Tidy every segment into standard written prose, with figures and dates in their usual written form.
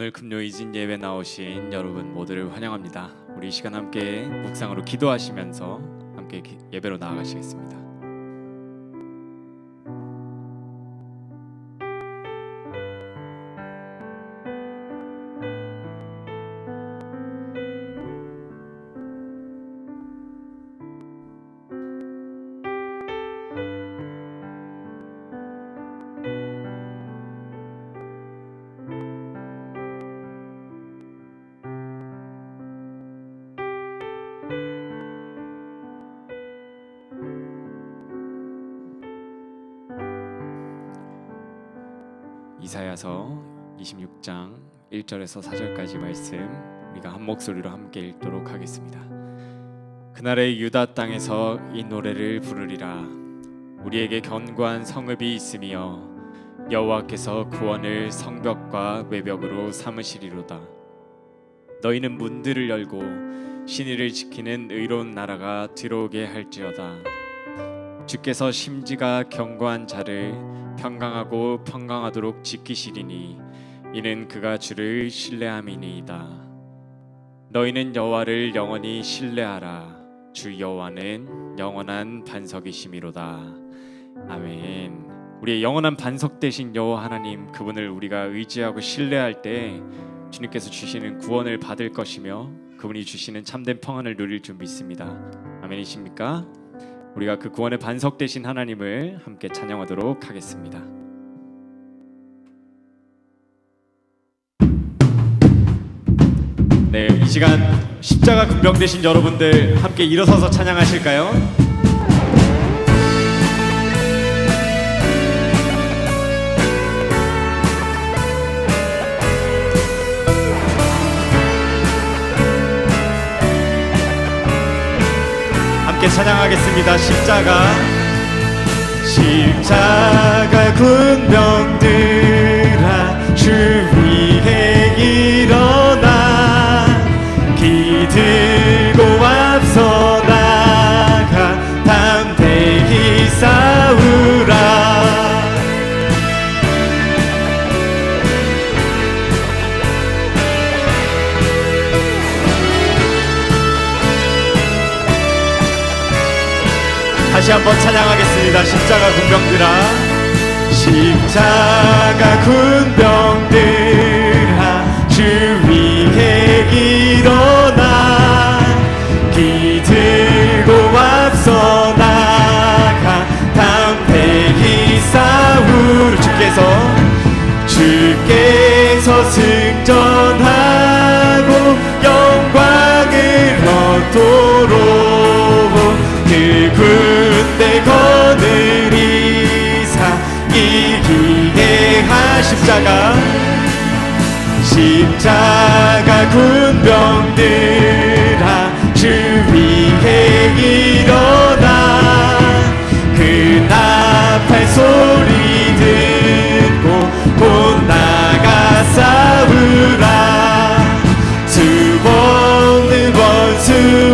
오늘 금요이진 예배 나오신 여러분 모두를 환영합니다. 우리 이 시간 함께 묵상으로 기도하시면서 함께 예배로 나아가시겠습니다. 이사야서 26장 1절에서 4절까지 말씀 우리가 한 목소리로 함께 읽도록 하겠습니다. 그날의 유다 땅에서 이 노래를 부르리라. 우리에게 견고한 성읍이 있으며 여호와께서 구원을 성벽과 외벽으로 삼으시리로다. 너희는 문들을 열고 신의를 지키는 의로운 나라가 들어오게 할지어다. 주께서 심지가 견고한 자를 평강하고 평강하도록 지키시리니 이는 그가 주를 신뢰함이니이다. 너희는 여호와를 영원히 신뢰하라. 주 여호와는 영원한 반석이시미로다. 아멘. 우리의 영원한 반석 되신 여호와 하나님, 그분을 우리가 의지하고 신뢰할 때 주님께서 주시는 구원을 받을 것이며 그분이 주시는 참된 평안을 누릴 줄 믿습니다. 아멘이십니까? 우리가 그 구원의 반석 되신 하나님을 함께 찬양하도록 하겠습니다. 네, 이 시간 십자가 군병 되신 여러분들 함께 일어서서 찬양하실까요? 함께 찬양하겠습니다. 십자가 군병들아 주 위에 일어나 기들고 앞서 나가 담대히 싸우라. 다시 한번 찬양하겠습니다. 십자가 군병들아 주 위에 일어나 기들고 앞서 나가 담대히 싸우라. 주께서 승전하고 영광을 얻도록 그 군대 거느리사 이기게 십자가 군병들아 주 위에 일어나 그 나팔 소리 듣고 곧 나가 싸우라. 수없는 원수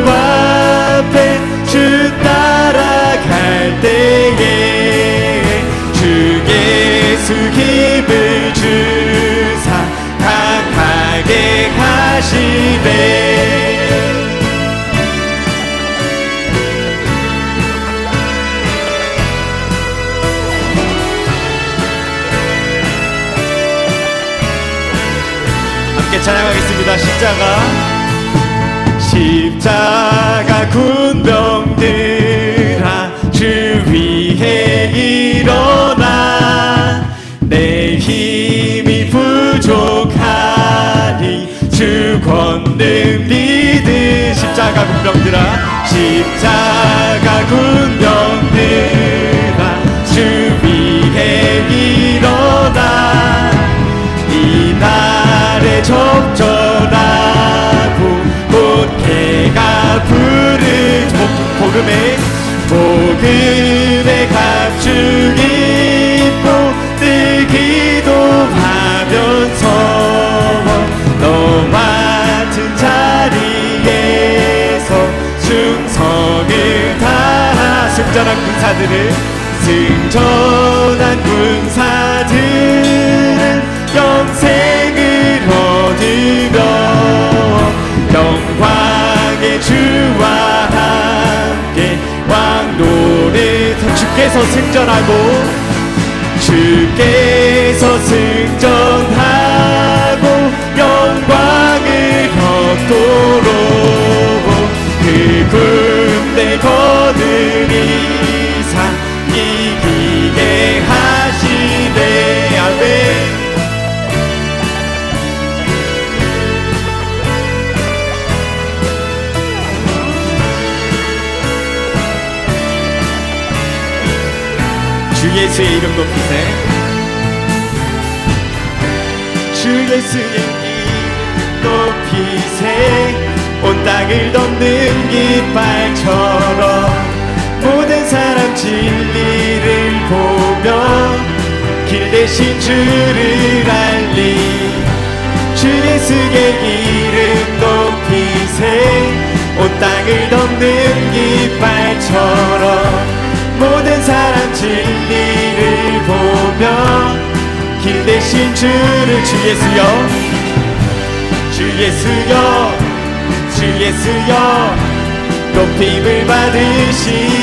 앞에 주 따라갈 때에 주 예수 힘을 주사 강하게 하시네. 함께 찬양하겠습니다. 십자가 군병들아 주 위에 일어나 내 힘이 부족하니 주 권능 믿으. 십자가 군병들아 주 위에 일어나 이날에 적절하고 곧 개가 부르 복음의 감축 입고 뜨기도 하면서 너 맡은 자리에서 충성을 다하. 승전한 군사들은 영생을 주께서 승전하고 주께서 승전하고 영광을 얻도록 그 군대 거는 이상 이기게 하시네. 아멘. 주 예수의 이름 높이세. 주 예수의 이름 높이세. 온 땅을 덮는 깃발처럼 모든 사람 진리를 보며 길 대신 주를 알리. 주 예수의 이름 높이세. 온 땅을 덮는 깃발처럼 모든 사람 진리를 보며 길 대신 주를. 주 예수여 주 예수여 주 예수여 높임을 받으시옵소서.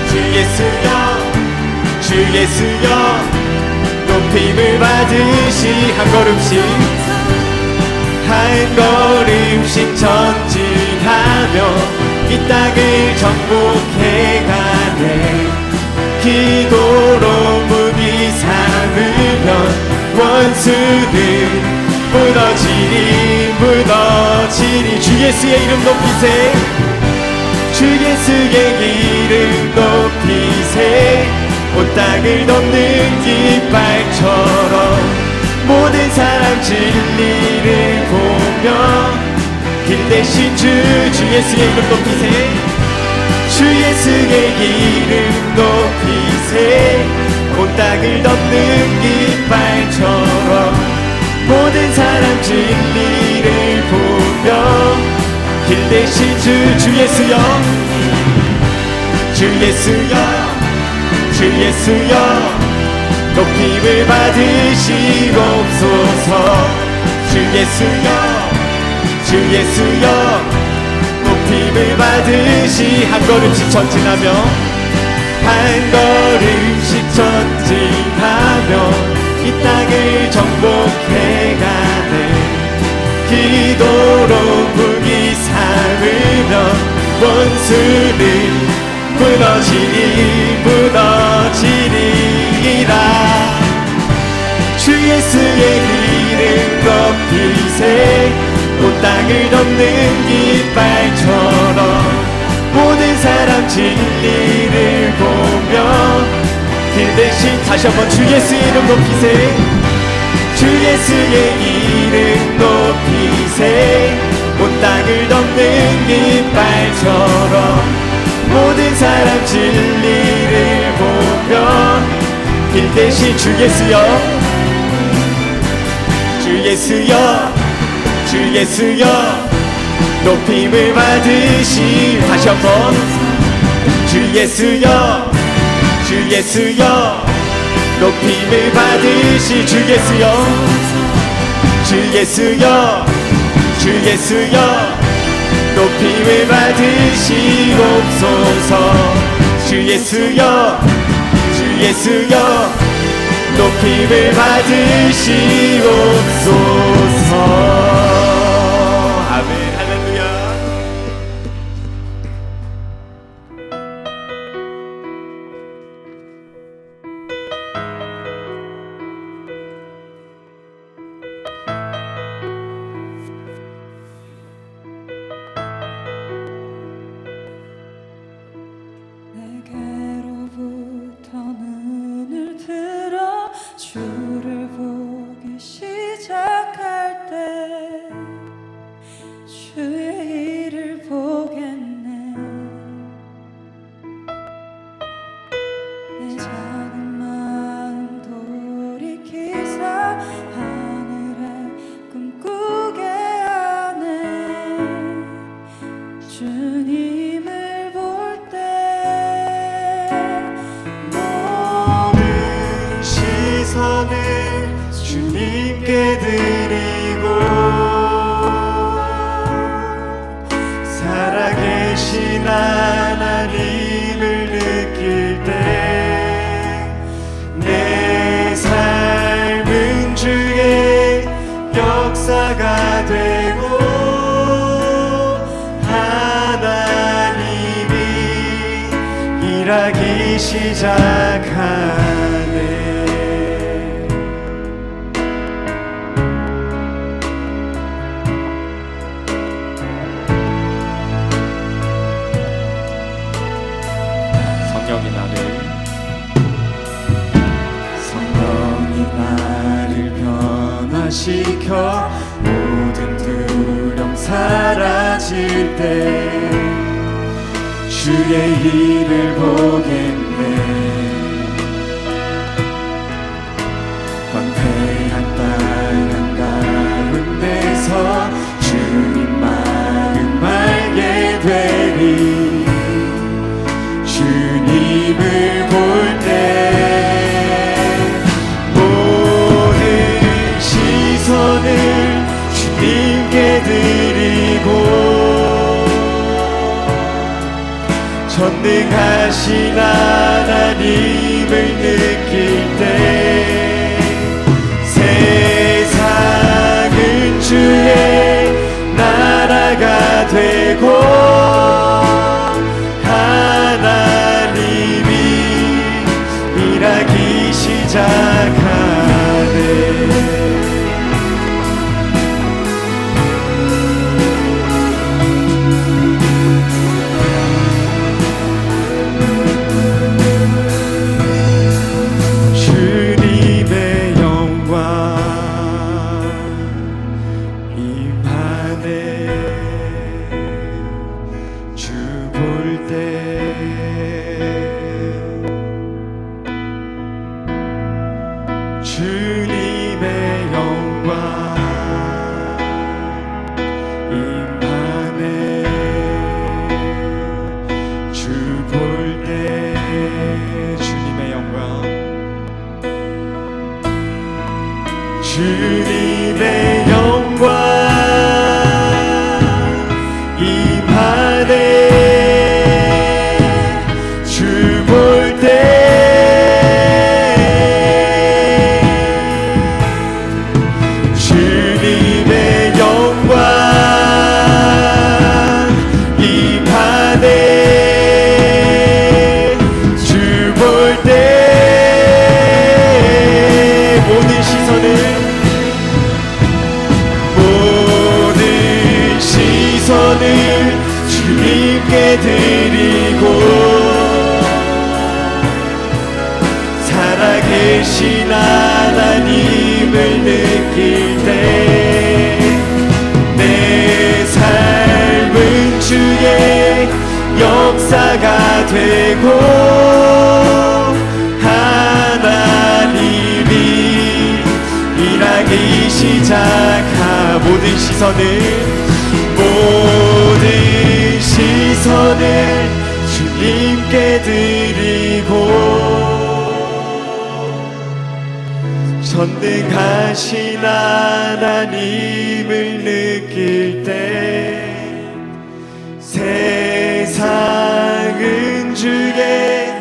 주 예수여 주 예수여 높임을 받으시. 한 걸음씩 한 걸음씩 전진하며 이 땅을 정복해가네. 기도로 무기 삼으면 원수는 무너지리 무너지리. 주 예수의 이름 높이세. 주 예수의 이름 높이세. 온 땅을 덮는 깃발처럼 모든 사람 진리를 보며 길 대신 주 예수의 이름 높이세. 주 예수의 이름 높이세. 온 땅을 덮는 깃발처럼 모든 사람 진리를 보며 길 대신 주 예수여 주 예수여 주 예수여 높임을 받으시옵소서. 주 예수여 주 예수여 높임을 받으시. 한 걸음씩 전진하며 한 걸음씩 전진하며 이 땅을 정복해가네. 기도로 무기 삼으면 원수는 무너지리 무너지리라. 주 예수의 이름 높이세. 온 땅을 덮는 깃발처럼 모든 사람 진리를 보며 길 대신. 다시 한번 주 예수의 이름 높이세. 주 예수의 이름 높이세. 온 땅을 덮는 깃발처럼 모든 사람 진리를 보며 길 대신 주 예수여 주 예수여 주 예수여 높임을 받으시. 다시 한번 주 예수여 주 예수여 높임을 받으시. 주 예수여 주 예수여 주 예수여 높임을 받으시옵소서. 주 예수여 주 예수여 높임을 받으시옵소서. 아멘. 할렐루야. 내게로부터 눈을 들어 주를 보기 시작할 때 주의 일을 보겠네. 내 작은 마음 돌이키사 하늘에 꿈꾸게 하네. 주님을 볼 때 모든 시선을 주님께 드리고 살아계신 하나님을 역사가 되고 하나님이 일하기 시작하네. 성령이 나를 변화시켜 모든 두려움 사라질 때 주의 일을 보겠네. 광대한 땅 한가운데서 주님 마음 알게 되리. 주님을 볼 때 모든 시선을 주님께 드리고 전능하신 하나님을 느낄 때 세상은 주의 나라가 되고 하나님이 일하기 시작하네. 주님의 영광 임하네. 주 볼 때 주님의 영광 임하네. 주 볼 때 주님의 영광 주님의 영광 임하네. 주 볼 때 주님의 영광 임하네. 주 볼 때 모든 시선을 주님께 드리고 살아계신 하나님을 느낄 때 내 삶은 주의 역사가 되고 하나님이 일하기 시작하 모든 시선을 주님께 드리고 전능하신 하나님을 느낄 때 세상은 주의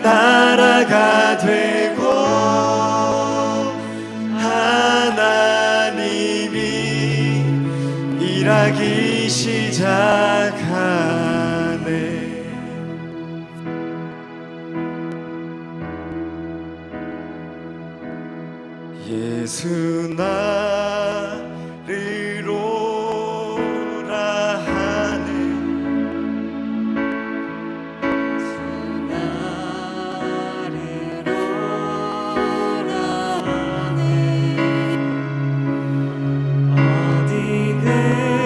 나라가 되고 하나님이 일하기 시작하네. 예수 나를 오라 하네. 나를 오라 하네.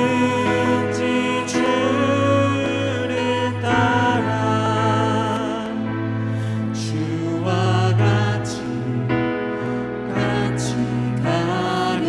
어디든지 주를 따라 주와 같이 가리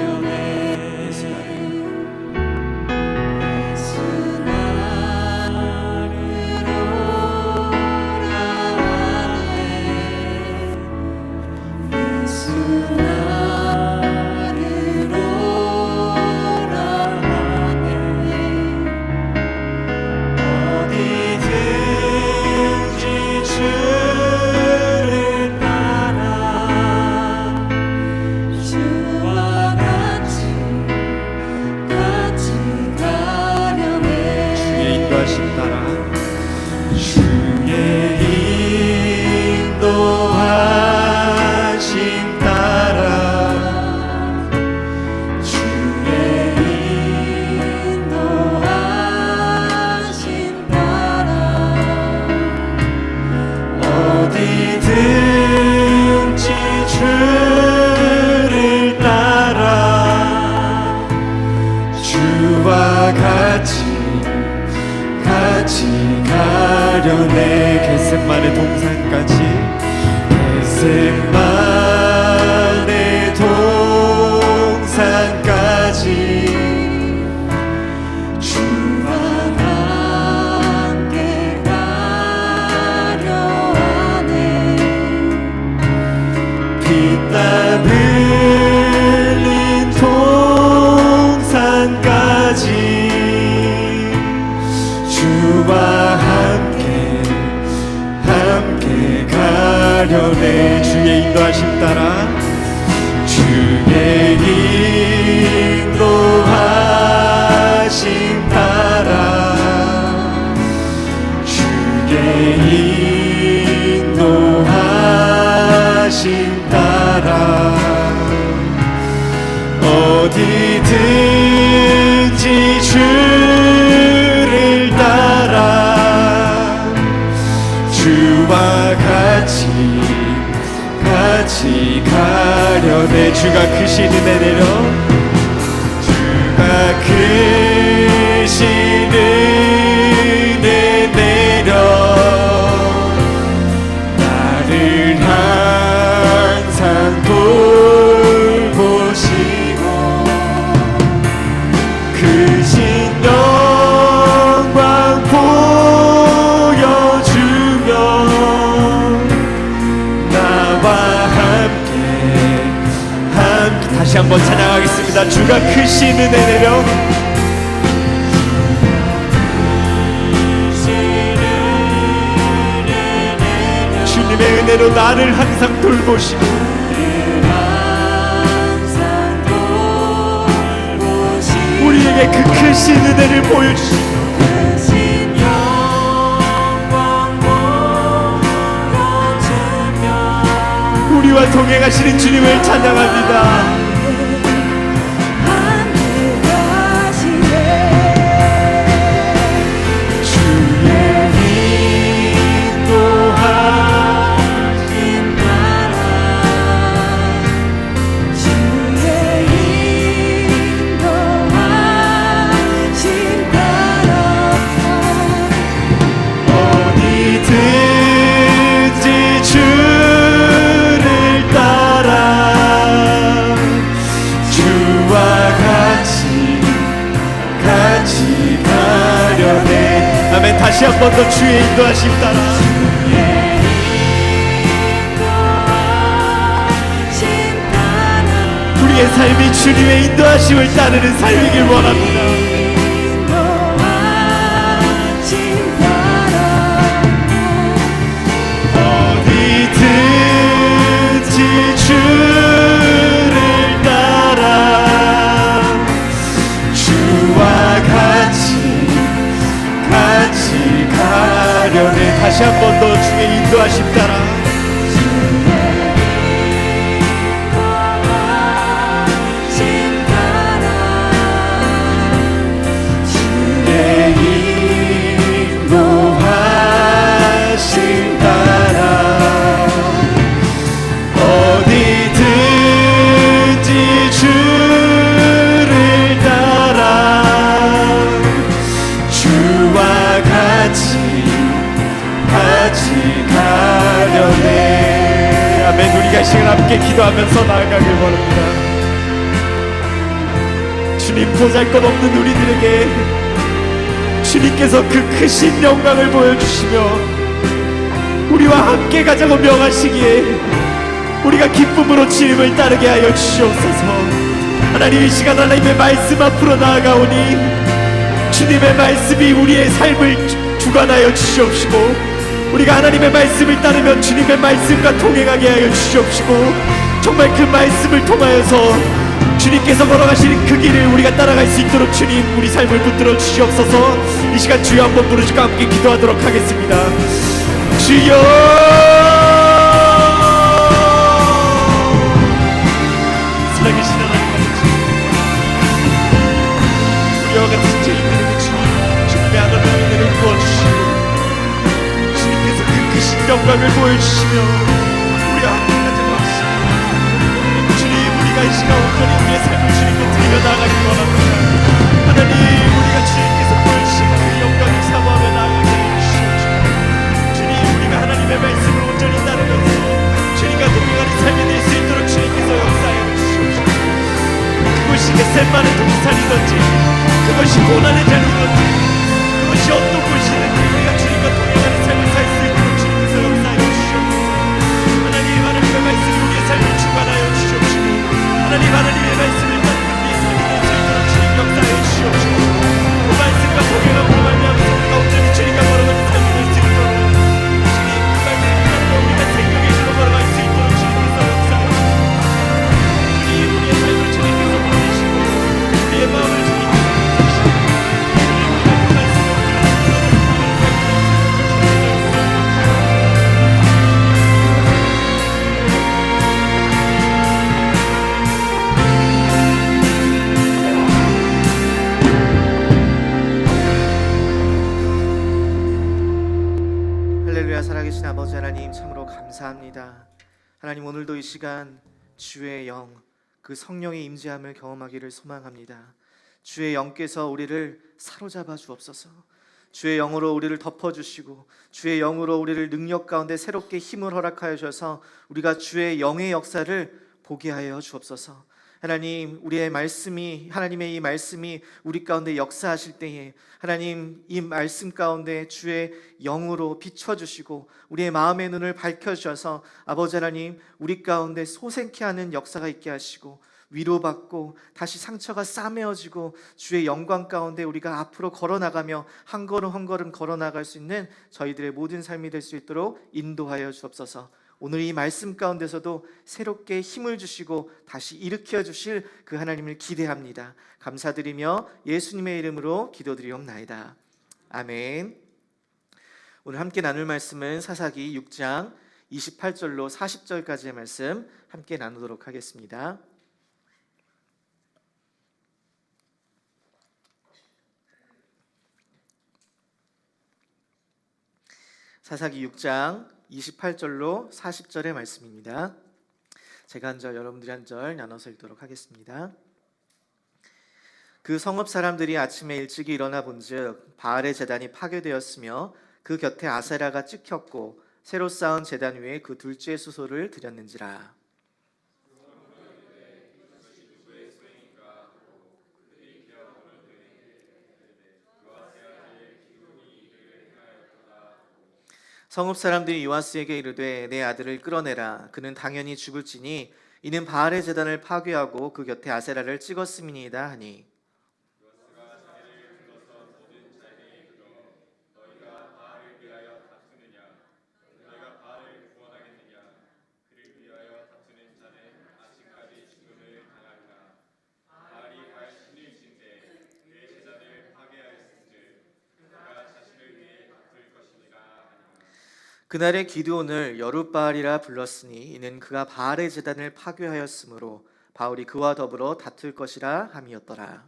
인도하심 따라 주의 인도하심 따라 주의 인도하심 따라 어디든지 주를 따라 주와 같이 가려내 겟셋만의 동산까지 겟셋만의 동산까지 주와 함께 가려 하네 피땀 흘린 동산까지 주와 함께 가려내 주의 인도하심 따라 주의 인도하심 따라 주의 인도하심 따라 어디든지 주를 따라 주와 같이 가려내 주가 크신 은혜 내려 주가 크신 은혜 내려 나를 항상 돌보시고 크신 영광 보여주며 나와 함께 다시 한번 찬양하겠습니다. 주가 크신 은혜 내려 주님의 은혜로 나를 항상 돌보시고 우리에게 그 크신 은혜를 보여주시고 우리와 동행하시는 주님을 찬양합니다. 주의 인도하심 따라 주의 인도하심 따라 어디든지 주를 따라 주와 같이 가려내 아멘. 다시 한 번 더 주의 인도하심 따라 우리의 삶이 주님의 인도하심을 따르는 삶이길 원합니다. 어디든지 주를 따라 주와 같이 가려내 다시 한 번 더 주의 인도하심 따라 인도하심 따라 어디든지 주를 따라 주와 같이 가려내 아멘. 우리가 이 시간 함께 기도하면서 나아가길 원합니다. 주님 보잘것없는 우리들에게 주님께서 그 크신 영광을 보여주시며 우리와 함께 가자고 명하시기에 우리가 기쁨으로 주님을 따르게 하여 주시옵소서. 하나님 이 시간 하나님의 말씀 앞으로 나아가오니 주님의 말씀이 우리의 삶을 주관하여 주시옵시고 우리가 하나님의 말씀을 따르면 주님의 말씀과 동행하게 하여 주시옵시고 정말 그 말씀을 통하여서 주님께서 걸어가시는 그 길을 우리가 따라갈 수 있도록 주님 우리 삶을 붙들어 주시옵소서. 이 시간 주여 한번 부르시고 함께 기도하도록 하겠습니다. 주여 살아계신 하나님 아버지, 우리와 같은 죄인들에게 주님의 아들을 은혜를 부어주시고 주님께서 그 크신 영광을 보여주시며 우리와 함께까지 나오시고 주님, 우리가 이 시간 온전히 우리의 삶을 주님께 드리며 나아가기 원합니다. 하나님, 우리가 주님께서 보여주신 그 영광을 사모하며 나아가게 해주시옵소서. 주님, 우리가 하나님의 말씀을 온전히 따르면서 주님과 동행하는 삶이 될 수 있도록 주님께서 역사하여 주시옵소서. 그것이 겟세마네 동산이든지 그것이 고난의 자리든지 그것이 어떤 곳이든지 우리가 주님과 동행하는 삶을 살 수 있도록 주님께서 역사하여 주시옵소서. 하나님, 하나님의 말씀이 우리의 삶을 주관하여 주시옵시고 하나님, 하나님의 말씀을 따르는 우리의 삶이 될 수 있도록 주님 역사하여 주시옵시고 그 말씀과 동행함으로 말미암아서 우리가 온전히 주님과 걸어가는 삶이 될 수 있도록 주님, 그 말씀을 따르며 우리가 생명의 길로 걸어갈 수 있도록 주님께서 역사하여 주시옵소서. 주님, 우리의 삶을 주님께서 보내시고 우리의 마음을 주님께서 보내시고 주님, 우리가 그 말씀을 할렐루야. 살아계신 아버지 하나님, 참으로 감사합니다. 하나님, 오늘도 이 시간 주의 영, 그 성령의 임재함을 경험하기를 소망합니다. 주의 영께서 우리를 사로잡아 주옵소서. 주의 영으로 우리를 덮어주시고 주의 영으로 우리를 능력 가운데 새롭게 힘을 허락하여 주셔서 우리가 주의 영의 역사를 보게 하여 주옵소서. 하나님, 우리의 말씀이, 하나님의 이 말씀이 우리 가운데 역사하실 때에 하나님, 이 말씀 가운데 주의 영으로 비춰주시고 우리의 마음의 눈을 밝혀주셔서 아버지 하나님, 우리 가운데 소생케 하는 역사가 있게 하시고 위로받고 다시 상처가 싸매어지고 주의 영광 가운데 우리가 앞으로 걸어나가며 한 걸음 한 걸음 걸어나갈 수 있는 저희들의 모든 삶이 될 수 있도록 인도하여 주옵소서. 오늘 이 말씀 가운데서도 새롭게 힘을 주시고 다시 일으켜 주실 그 하나님을 기대합니다. 감사드리며 예수님의 이름으로 기도드리옵나이다. 아멘. 오늘 함께 나눌 말씀은 사사기 6장 28절로 40절까지의 말씀 함께 나누도록 하겠습니다. 사사기 6장 28절로 40절의 말씀입니다. 제가 한 절, 여러분들이 한 절 나눠서 읽도록 하겠습니다. 그 성읍 사람들이 아침에 일찍이 일어나 본즉 바알의 제단이 파괴되었으며 그 곁에 아세라가 찍혔고 새로 쌓은 제단 위에 그 둘째 수소를 드렸는지라. 성읍 사람들이 요아스에게 이르되 내 아들을 끌어내라. 그는 당연히 죽을지니 이는 바알의 제단을 파괴하고 그 곁에 아세라를 찍었음이니이다 하니. 그날에 기드온을 여룻바알이라 불렀으니 이는 그가 바알의 제단을 파괴하였으므로 바울이 그와 더불어 다툴 것이라 함이었더라.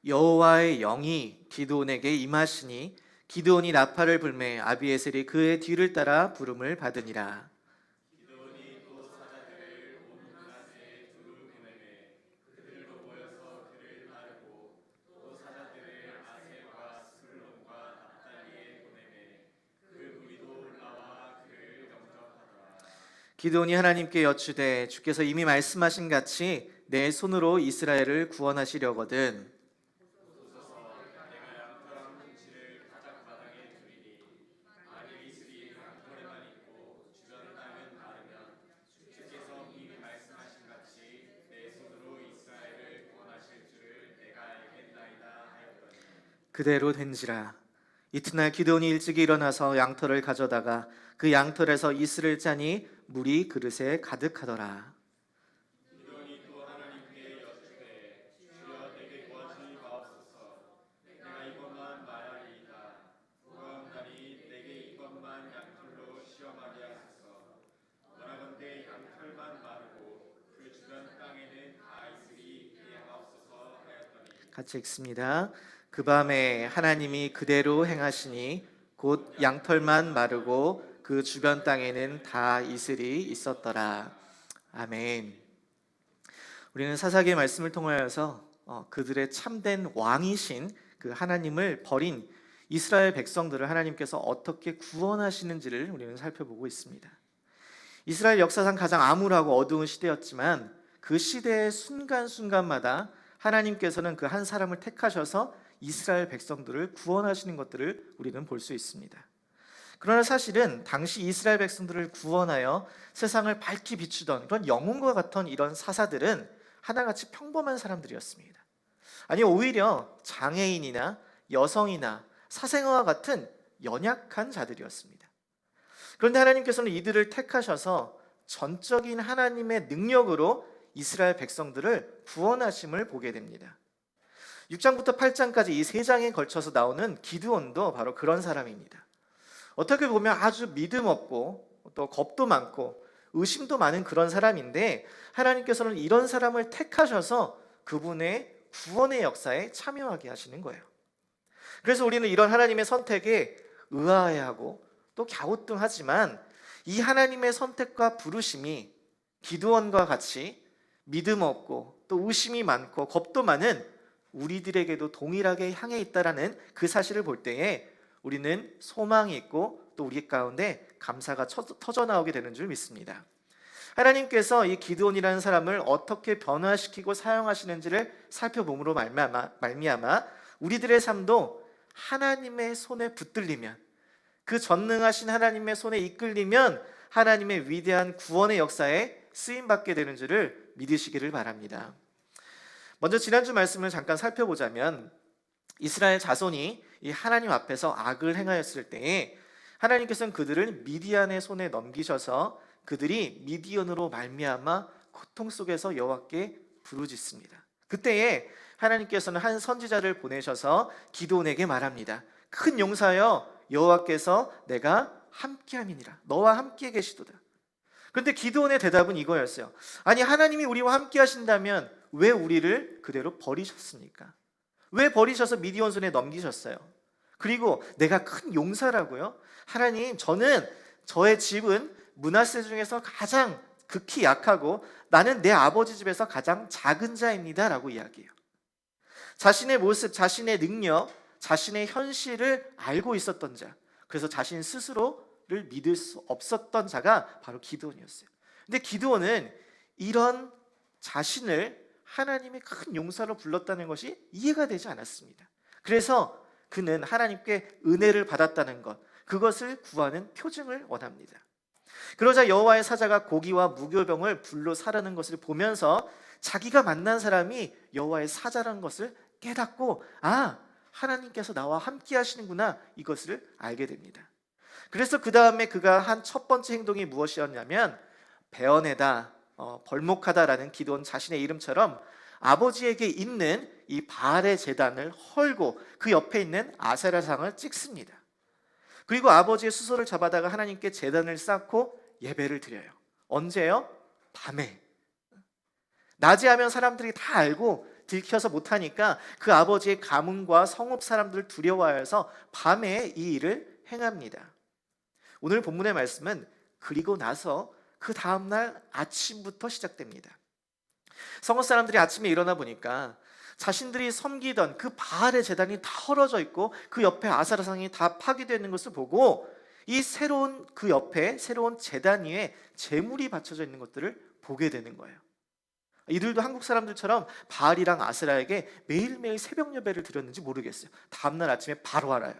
여호와의 영이 기드온에게 임하시니 기드온이 나팔을 불매 아비에셀이 그의 뒤를 따라 부름을 받으니라. 기드온이 하나님께 여쭈되 주께서 이미 말씀하신 같이 내 손으로 이스라엘을 구원하시려거든 그대로 된지라. 이튿날 기드온이 일찍이 일어나서 양털을 가져다가 그 양털에서 이슬을 짜니 물이 그릇에 가득하더라. 같이 읽습니다. 그 밤에 하나님이 그대로 행하시니 곧 양털만 마르고 그 주변 땅에는 다 이슬이 있었더라. 아멘. 우리는 사사기의 말씀을 통하여서 그들의 참된 왕이신 그 하나님을 버린 이스라엘 백성들을 하나님께서 어떻게 구원하시는지를 우리는 살펴보고 있습니다. 이스라엘 역사상 가장 암울하고 어두운 시대였지만 그 시대의 순간순간마다 하나님께서는 그 한 사람을 택하셔서 이스라엘 백성들을 구원하시는 것들을 우리는 볼 수 있습니다. 그러나 사실은 당시 이스라엘 백성들을 구원하여 세상을 밝히 비추던 그런 영웅과 같은 이런 사사들은 하나같이 평범한 사람들이었습니다. 아니 오히려 장애인이나 여성이나 사생아와 같은 연약한 자들이었습니다. 그런데 하나님께서는 이들을 택하셔서 전적인 하나님의 능력으로 이스라엘 백성들을 구원하심을 보게 됩니다. 6장부터 8장까지 이 3장에 걸쳐서 나오는 기드온도 바로 그런 사람입니다. 어떻게 보면 아주 믿음 없고 또 겁도 많고 의심도 많은 그런 사람인데 하나님께서는 이런 사람을 택하셔서 그분의 구원의 역사에 참여하게 하시는 거예요. 그래서 우리는 이런 하나님의 선택에 의아해하고 또 갸우뚱하지만 이 하나님의 선택과 부르심이 기드온과 같이 믿음 없고 또 의심이 많고 겁도 많은 우리들에게도 동일하게 향해 있다라는 그 사실을 볼 때에 우리는 소망이 있고 또 우리 가운데 감사가 터져나오게 되는 줄 믿습니다. 하나님께서 이 기드온이라는 사람을 어떻게 변화시키고 사용하시는지를 살펴봄으로 말미암아 우리들의 삶도 하나님의 손에 붙들리면 그 전능하신 하나님의 손에 이끌리면 하나님의 위대한 구원의 역사에 쓰임받게 되는 줄을 믿으시기를 바랍니다. 먼저 지난주 말씀을 잠깐 살펴보자면 이스라엘 자손이 이 하나님 앞에서 악을 행하였을 때에 하나님께서는 그들을 미디안의 손에 넘기셔서 그들이 미디언으로 말미암아 고통 속에서 여호와께 부르짖습니다. 그때에 하나님께서는 한 선지자를 보내셔서 기드온에게 말합니다. 큰 용사여 여호와께서 내가 함께함이니라. 너와 함께 계시도다. 그런데 기드온의 대답은 이거였어요. 아니 하나님이 우리와 함께 하신다면 왜 우리를 그대로 버리셨습니까? 왜 버리셔서 미디온 손에 넘기셨어요? 그리고 내가 큰 용사라고요? 하나님 저의 집은 므낫세 중에서 가장 극히 약하고 나는 내 아버지 집에서 가장 작은 자입니다 라고 이야기해요. 자신의 모습, 자신의 능력, 자신의 현실을 알고 있었던 자, 그래서 자신 스스로를 믿을 수 없었던 자가 바로 기드온이었어요. 근데 기드온은 이런 자신을 하나님의 큰 용사로 불렀다는 것이 이해가 되지 않았습니다. 그래서 그는 하나님께 은혜를 받았다는 것, 그것을 구하는 표징을 원합니다. 그러자 여호와의 사자가 고기와 무교병을 불로 사르는 것을 보면서 자기가 만난 사람이 여호와의 사자라는 것을 깨닫고 하나님께서 나와 함께 하시는구나 이것을 알게 됩니다. 그래서 그 다음에 그가 한 첫 번째 행동이 무엇이었냐면 베어내다, 벌목하다라는 기드온 자신의 이름처럼 아버지에게 있는 이 바알의 제단을 헐고 그 옆에 있는 아세라상을 찍습니다. 그리고 아버지의 수소를 잡아다가 하나님께 제단을 쌓고 예배를 드려요. 언제요? 밤에. 낮에 하면 사람들이 다 알고 들켜서 못하니까 그 아버지의 가문과 성읍 사람들을 두려워하여서 밤에 이 일을 행합니다. 오늘 본문의 말씀은 그리고 나서 그 다음날 아침부터 시작됩니다. 성읍 사람들이 아침에 일어나 보니까 자신들이 섬기던 그 바알의 제단이 다 헐어져 있고 그 옆에 아세라상이 다 파괴되어 있는 것을 보고 이 새로운 그 옆에 새로운 제단 위에 제물이 받쳐져 있는 것들을 보게 되는 거예요. 이들도 한국 사람들처럼 바알이랑 아세라에게 매일매일 새벽 예배를 드렸는지 모르겠어요. 다음날 아침에 바로 알아요.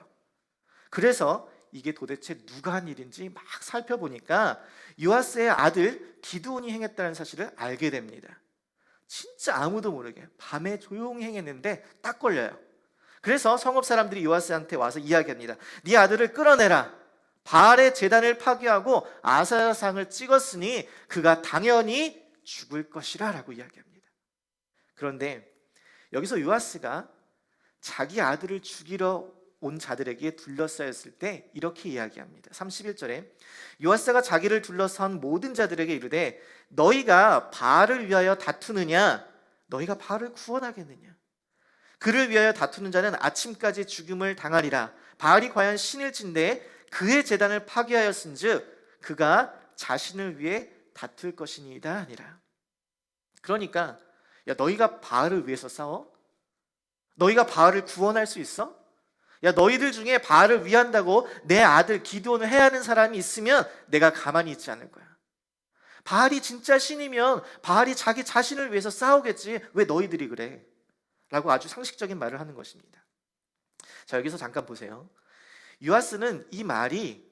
그래서 이게 도대체 누가 한 일인지 막 살펴보니까 요아스의 아들 기드온이 행했다는 사실을 알게 됩니다. 진짜 아무도 모르게 밤에 조용히 행했는데 딱 걸려요. 그래서 성읍 사람들이 요아스한테 와서 이야기합니다. 네 아들을 끌어내라. 바알의 제단을 파괴하고 아세라상을 찍었으니 그가 당연히 죽을 것이라 라고 이야기합니다. 그런데 여기서 요아스가 자기 아들을 죽이러 온 자들에게 둘러싸였을 때 이렇게 이야기합니다. 31절에 요아스가 자기를 둘러싼 모든 자들에게 이르되 너희가 바알을 위하여 다투느냐? 너희가 바알을 구원하겠느냐? 그를 위하여 다투는 자는 아침까지 죽음을 당하리라. 바알이 과연 신일진데 그의 제단을 파괴하였은즉 그가 자신을 위해 다툴 것이니이다 아니라. 그러니까 야, 너희가 바알을 위해서 싸워? 너희가 바알을 구원할 수 있어? 야, 너희들 중에 바알을 위한다고 내 아들 기드온을 해야 하는 사람이 있으면 내가 가만히 있지 않을 거야. 바알이 진짜 신이면 바알이 자기 자신을 위해서 싸우겠지. 왜 너희들이 그래? 라고 아주 상식적인 말을 하는 것입니다. 자, 여기서 잠깐 보세요. 요아스는 이 말이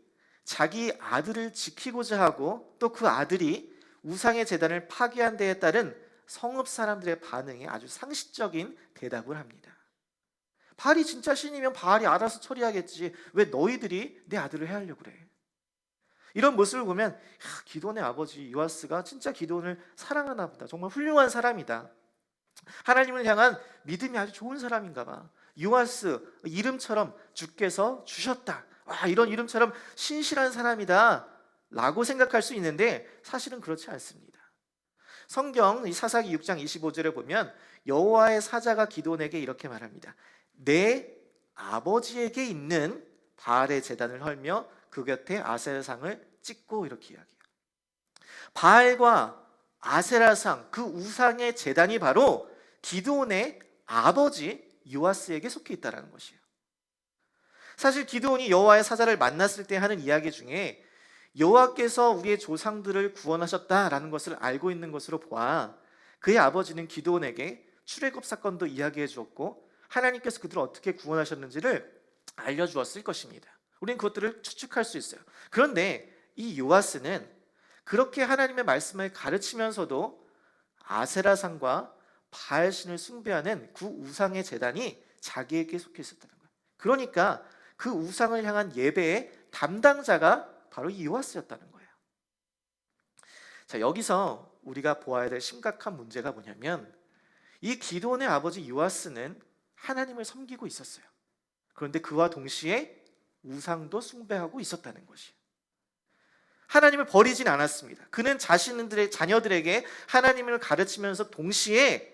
자기 아들을 지키고자 하고 또 그 아들이 우상의 제단을 파괴한 데에 따른 성읍 사람들의 반응에 아주 상식적인 대답을 합니다. 바알이 진짜 신이면 바알이 알아서 처리하겠지. 왜 너희들이 내 아들을 해하려고 그래? 이런 모습을 보면 기드온의 아버지 요아스가 진짜 기드온을 사랑하나 보다. 정말 훌륭한 사람이다. 하나님을 향한 믿음이 아주 좋은 사람인가 봐. 요아스 이름처럼 주께서 주셨다. 와, 이런 이름처럼 신실한 사람이다 라고 생각할 수 있는데 사실은 그렇지 않습니다. 성경 사사기 6장 25절에 보면 여호와의 사자가 기드온에게 이렇게 말합니다. 내 아버지에게 있는 바알의 제단을 헐며 그 곁에 아세라상을 찍고 이렇게 이야기해요. 바알과 아세라상 그 우상의 제단이 바로 기드온의 아버지 요아스에게 속해 있다는 것이에요. 사실 기드온이 여호와의 사자를 만났을 때 하는 이야기 중에 여호와께서 우리의 조상들을 구원하셨다라는 것을 알고 있는 것으로 보아 그의 아버지는 기드온에게 출애굽 사건도 이야기해 주었고 하나님께서 그들을 어떻게 구원하셨는지를 알려주었을 것입니다. 우리는 그것들을 추측할 수 있어요. 그런데 이 요아스는 그렇게 하나님의 말씀을 가르치면서도 아세라상과 바알신을 숭배하는 그 우상의 제단이 자기에게 속해 있었다는 거예요. 그러니까 그 우상을 향한 예배의 담당자가 바로 이 요아스였다는 거예요. 자, 여기서 우리가 보아야 될 심각한 문제가 뭐냐면 이 기드온의 아버지 요아스는 하나님을 섬기고 있었어요. 그런데 그와 동시에 우상도 숭배하고 있었다는 것이에요. 하나님을 버리진 않았습니다. 그는 자신들의 자녀들에게 하나님을 가르치면서 동시에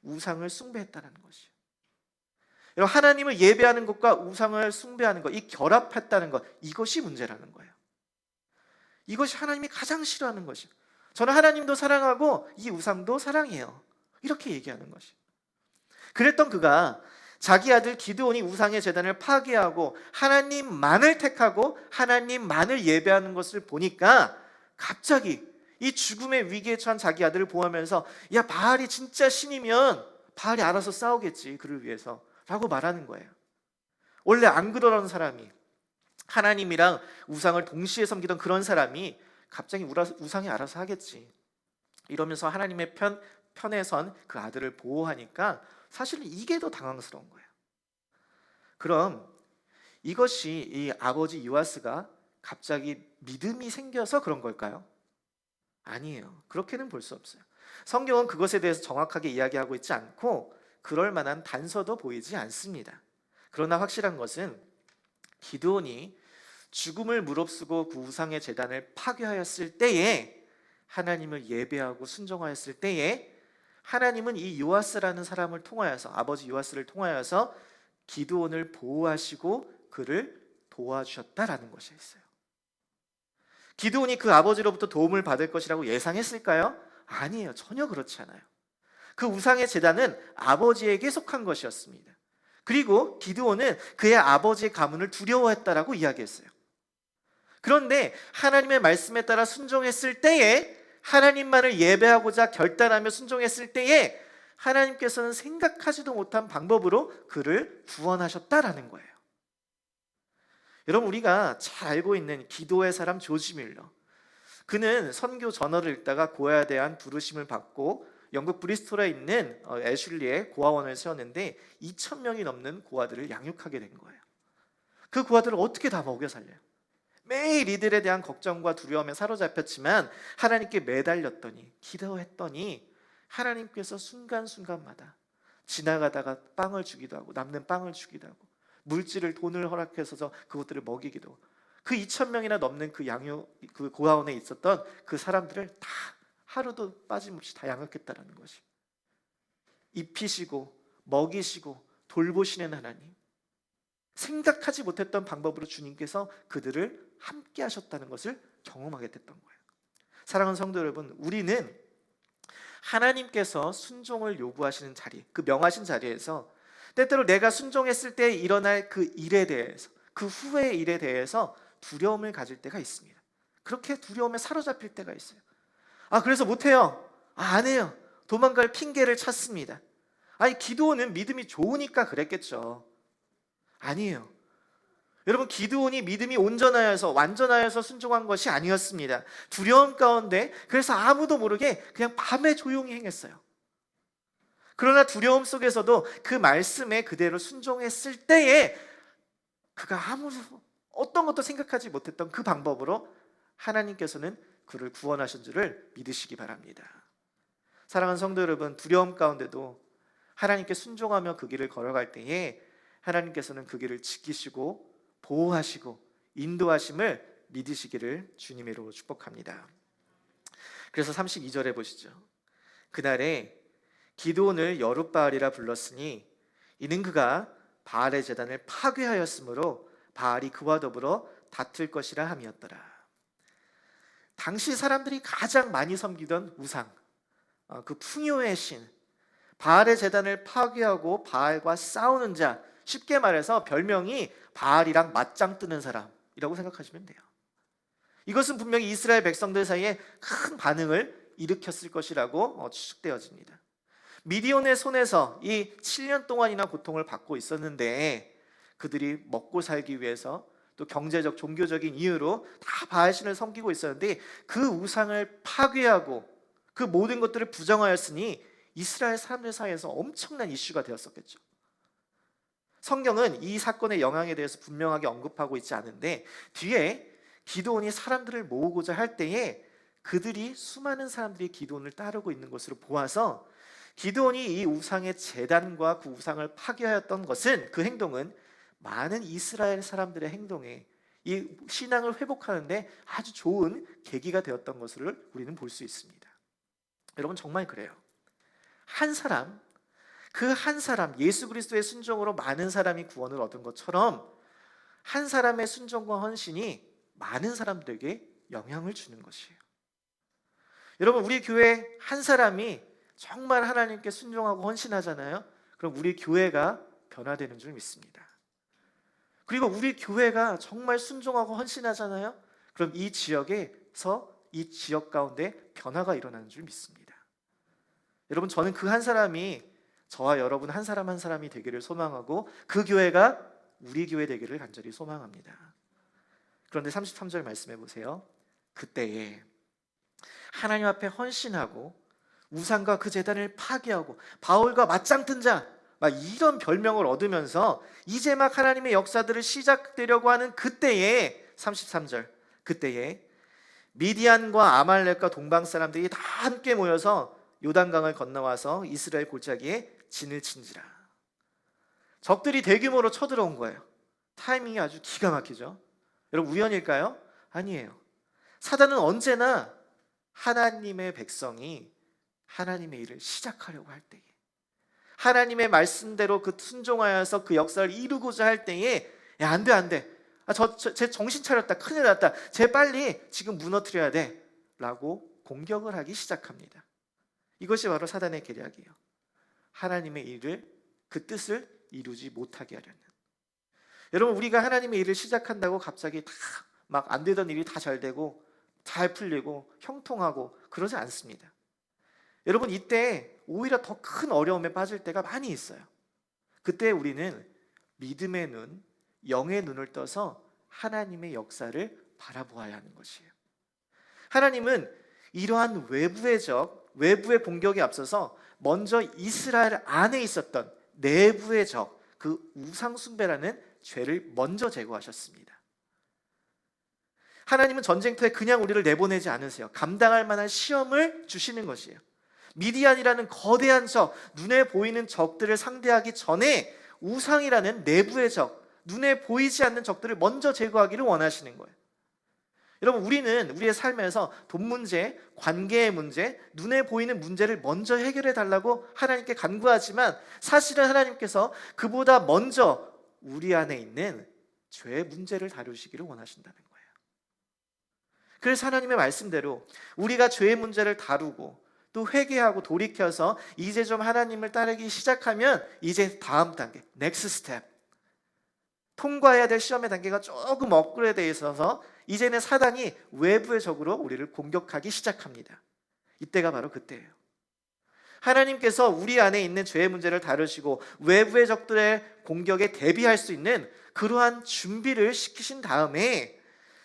우상을 숭배했다는 것이에요. 여러분, 하나님을 예배하는 것과 우상을 숭배하는 것, 이 결합했다는 것, 이것이 문제라는 거예요. 이것이 하나님이 가장 싫어하는 것이에요. 저는 하나님도 사랑하고 이 우상도 사랑해요. 이렇게 얘기하는 것이에요. 그랬던 그가 자기 아들 기드온이 우상의 제단을 파괴하고 하나님만을 택하고 하나님만을 예배하는 것을 보니까 갑자기 이 죽음의 위기에 처한 자기 아들을 보호하면서 야, 바알이 진짜 신이면 바알이 알아서 싸우겠지 그를 위해서 라고 말하는 거예요. 원래 안 그러던 사람이 하나님이랑 우상을 동시에 섬기던 그런 사람이 갑자기 우상이 알아서 하겠지 이러면서 하나님의 편에 선 그 아들을 보호하니까 사실은 이게 더 당황스러운 거예요. 그럼 이것이 이 아버지 요아스가 갑자기 믿음이 생겨서 그런 걸까요? 아니에요. 그렇게는 볼 수 없어요. 성경은 그것에 대해서 정확하게 이야기하고 있지 않고 그럴 만한 단서도 보이지 않습니다. 그러나 확실한 것은 기드온이 죽음을 무릅쓰고 그 우상의 제단을 파괴하였을 때에 하나님을 예배하고 순종하였을 때에 하나님은 이 요아스라는 사람을 통하여서 아버지 요아스를 통하여서 기드온을 보호하시고 그를 도와주셨다라는 것이 있어요. 기드온이 그 아버지로부터 도움을 받을 것이라고 예상했을까요? 아니에요. 전혀 그렇지 않아요. 그 우상의 제단은 아버지에게 속한 것이었습니다. 그리고 기드온은 그의 아버지의 가문을 두려워했다라고 이야기했어요. 그런데 하나님의 말씀에 따라 순종했을 때에 하나님만을 예배하고자 결단하며 순종했을 때에 하나님께서는 생각하지도 못한 방법으로 그를 구원하셨다라는 거예요. 여러분, 우리가 잘 알고 있는 기도의 사람 조지 밀러, 그는 선교 저널을 읽다가 고아에 대한 부르심을 받고 영국 브리스톨에 있는 애슐리의 고아원을 세웠는데 2,000명이 넘는 고아들을 양육하게 된 거예요. 그 고아들을 어떻게 다 먹여 살려요? 매일 이들에 대한 걱정과 두려움에 사로잡혔지만 하나님께 매달렸더니, 기도했더니 하나님께서 순간순간마다 지나가다가 빵을 주기도 하고 남는 빵을 주기도 하고 물질을, 돈을 허락해서 그것들을 먹이기도 하고, 그 2,000명이나 넘는 그 고아원에 있었던 그 사람들을 다 하루도 빠짐없이 다 양육했다라는 것이, 입히시고 먹이시고 돌보시는 하나님, 생각하지 못했던 방법으로 주님께서 그들을 함께 하셨다는 것을 경험하게 됐던 거예요. 사랑하는 성도 여러분, 우리는 하나님께서 순종을 요구하시는 자리, 그 명하신 자리에서 때때로 내가 순종했을 때 일어날 그 일에 대해서, 그 후의 일에 대해서 두려움을 가질 때가 있습니다. 그렇게 두려움에 사로잡힐 때가 있어요. 그래서 못해요. 안 해요. 도망갈 핑계를 찾습니다. 기드온은 믿음이 좋으니까 그랬겠죠. 아니에요. 여러분, 기드온이 믿음이 온전하여서, 완전하여서 순종한 것이 아니었습니다. 두려움 가운데, 그래서 아무도 모르게 그냥 밤에 조용히 행했어요. 그러나 두려움 속에서도 그 말씀에 그대로 순종했을 때에 그가 어떤 것도 생각하지 못했던 그 방법으로 하나님께서는 그를 구원하신 줄을 믿으시기 바랍니다. 사랑하는 성도 여러분, 두려움 가운데도 하나님께 순종하며 그 길을 걸어갈 때에 하나님께서는 그 길을 지키시고 보호하시고 인도하심을 믿으시기를 주님의 이름으로 축복합니다. 그래서 32절에 보시죠. 그날에 기드온을 여룻바알이라 불렀으니 이는 그가 바알의 제단을 파괴하였으므로 바알이 그와 더불어 다툴 것이라 함이었더라. 당시 사람들이 가장 많이 섬기던 우상, 그 풍요의 신, 바알의 제단을 파괴하고 바알과 싸우는 자, 쉽게 말해서 별명이 바알이랑 맞짱 뜨는 사람이라고 생각하시면 돼요. 이것은 분명히 이스라엘 백성들 사이에 큰 반응을 일으켰을 것이라고 추측되어집니다. 미디온의 손에서 이 7년 동안이나 고통을 받고 있었는데 그들이 먹고 살기 위해서 또 경제적, 종교적인 이유로 다 바알신을 섬기고 있었는데 그 우상을 파괴하고 그 모든 것들을 부정하였으니 이스라엘 사람들 사이에서 엄청난 이슈가 되었었겠죠. 성경은 이 사건의 영향에 대해서 분명하게 언급하고 있지 않은데 뒤에 기드온이 사람들을 모으고자 할 때에 그들이, 수많은 사람들이 기드온을 따르고 있는 것으로 보아서 기드온이 이 우상의 제단과 그 우상을 파괴하였던 것은, 그 행동은 많은 이스라엘 사람들의 행동에, 이 신앙을 회복하는데 아주 좋은 계기가 되었던 것을 우리는 볼 수 있습니다. 여러분, 정말 그래요. 그 한 사람, 예수 그리스도의 순종으로 많은 사람이 구원을 얻은 것처럼 한 사람의 순종과 헌신이 많은 사람들에게 영향을 주는 것이에요. 여러분, 우리 교회 한 사람이 정말 하나님께 순종하고 헌신하잖아요. 그럼 우리 교회가 변화되는 줄 믿습니다. 그리고 우리 교회가 정말 순종하고 헌신하잖아요. 그럼 이 지역에서, 이 지역 가운데 변화가 일어나는 줄 믿습니다. 여러분, 저는 그 한 사람이 저와 여러분 한 사람 한 사람이 되기를 소망하고 그 교회가 우리 교회 되기를 간절히 소망합니다. 그런데 33절 말씀해 보세요. 그때에 하나님 앞에 헌신하고 우상과 그 제단을 파괴하고 바울과 맞짱 뜬 자, 막 이런 별명을 얻으면서 이제 막 하나님의 역사들을 시작되려고 하는 그때에, 33절, 그때에 미디안과 아말렉과 동방 사람들이 다 함께 모여서 요단강을 건너와서 이스라엘 골짜기에 진을 친지라. 적들이 대규모로 쳐들어온 거예요. 타이밍이 아주 기가 막히죠. 여러분, 우연일까요? 아니에요. 사단은 언제나 하나님의 백성이 하나님의 일을 시작하려고 할 때에, 하나님의 말씀대로 그 순종하여서 그 역사를 이루고자 할 때에, 야, 안 돼. 쟤 정신 차렸다. 큰일 났다. 쟤 빨리 지금 무너뜨려야 돼. 라고 공격을 하기 시작합니다. 이것이 바로 사단의 계략이에요. 하나님의 일을, 그 뜻을 이루지 못하게 하려는. 여러분, 우리가 하나님의 일을 시작한다고 갑자기 다 막 안 되던 일이 다 잘 되고 잘 풀리고 형통하고 그러지 않습니다. 여러분, 이때 오히려 더 큰 어려움에 빠질 때가 많이 있어요. 그때 우리는 믿음의 눈, 영의 눈을 떠서 하나님의 역사를 바라보아야 하는 것이에요. 하나님은 이러한 외부의 공격에 앞서서 먼저 이스라엘 안에 있었던 내부의 적, 그 우상 숭배라는 죄를 먼저 제거하셨습니다. 하나님은 전쟁터에 그냥 우리를 내보내지 않으세요. 감당할 만한 시험을 주시는 것이에요. 미디안이라는 거대한 적, 눈에 보이는 적들을 상대하기 전에 우상이라는 내부의 적, 눈에 보이지 않는 적들을 먼저 제거하기를 원하시는 거예요. 여러분, 우리는 우리의 삶에서 돈 문제, 관계의 문제, 눈에 보이는 문제를 먼저 해결해 달라고 하나님께 간구하지만 사실은 하나님께서 그보다 먼저 우리 안에 있는 죄의 문제를 다루시기를 원하신다는 거예요. 그래서 하나님의 말씀대로 우리가 죄의 문제를 다루고 또 회개하고 돌이켜서 이제 좀 하나님을 따르기 시작하면 이제 다음 단계, 넥스트 스텝, 통과해야 될 시험의 단계가 조금 업그레이드되어 있어서 이제는 사단이 외부의 적으로 우리를 공격하기 시작합니다. 이때가 바로 그때예요. 하나님께서 우리 안에 있는 죄의 문제를 다루시고 외부의 적들의 공격에 대비할 수 있는 그러한 준비를 시키신 다음에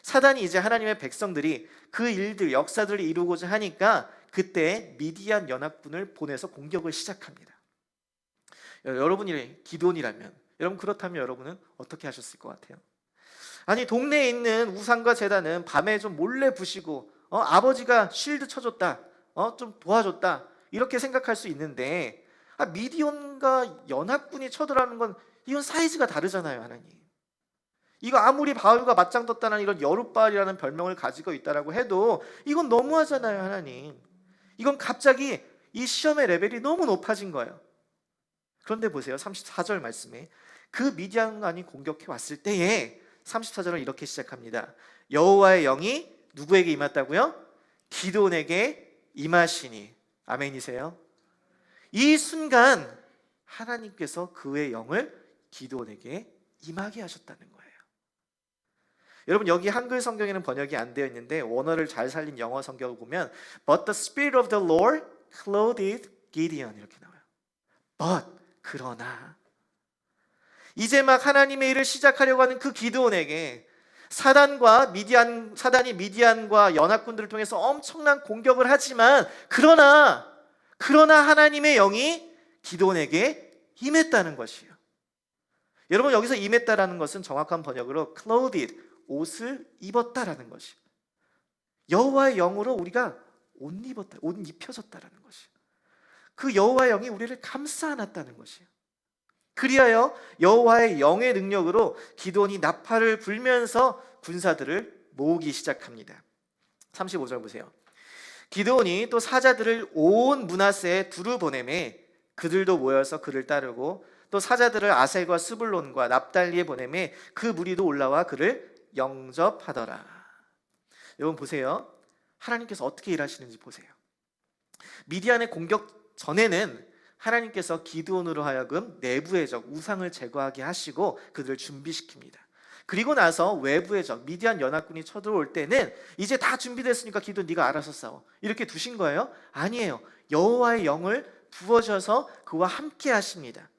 사단이 이제 하나님의 백성들이 그 일들, 역사들을 이루고자 하니까 그때 미디안 연합군을 보내서 공격을 시작합니다. 여러분이 기드온이라면, 여러분 그렇다면 여러분은 어떻게 하셨을 것 같아요? 아니, 동네에 있는 우상과 제단은 밤에 좀 몰래 부시고 아버지가 쉴드 쳐줬다, 좀 도와줬다, 이렇게 생각할 수 있는데 미디안과 연합군이 쳐들어가는 건 이건 사이즈가 다르잖아요. 하나님, 이거 아무리 바울과 맞짱 떴다는 이런 여룻바알이라는 별명을 가지고 있다라고 해도 이건 너무하잖아요. 하나님, 이건 갑자기 이 시험의 레벨이 너무 높아진 거예요. 그런데 보세요, 34절 말씀에 그 미디안군이 공격해 왔을 때에 34절은 이렇게 시작합니다. 여호와의 영이 누구에게 임했다고요? 기드온에게 임하시니. 아멘이세요? 이 순간 하나님께서 그의 영을 기드온에게 임하게 하셨다는 거예요. 여러분, 여기 한글 성경에는 번역이 안 되어 있는데 원어를 잘 살린 영어 성경을 보면 But the Spirit of the Lord clothed Gideon 이렇게 나와요. But, 그러나 이제 막 하나님의 일을 시작하려고 하는 그 기드온에게 사단이 미디안과 연합군들을 통해서 엄청난 공격을 하지만 그러나 하나님의 영이 기드온에게 임했다는 것이에요. 여러분, 여기서 임했다라는 것은 정확한 번역으로 clothed, 옷을 입었다라는 것이에요. 여호와의 영으로 우리가 옷 입혀졌다라는 것이에요. 그 여호와의 영이 우리를 감싸 안았다는 것이에요. 그리하여 여호와의 영의 능력으로 기드온이 나팔을 불면서 군사들을 모으기 시작합니다. 35절 보세요. 기드온이 또 사자들을 온 므낫세에 두루 보내매 그들도 모여서 그를 따르고 또 사자들을 아셀과 스불론과 납달리에 보내매 그 무리도 올라와 그를 영접하더라. 여러분 보세요. 하나님께서 어떻게 일하시는지 보세요. 미디안의 공격 전에는 하나님께서 기드온으로 하여금 내부의 적 우상을 제거하게 하시고 그들을 준비시킵니다. 그리고 나서 외부의 적 미디안 연합군이 쳐들어올 때는 이제 다 준비됐으니까 기드온 네가 알아서 싸워 이렇게 두신 거예요? 아니에요. 여호와의 영을 부어셔서 그와 함께 하십니다.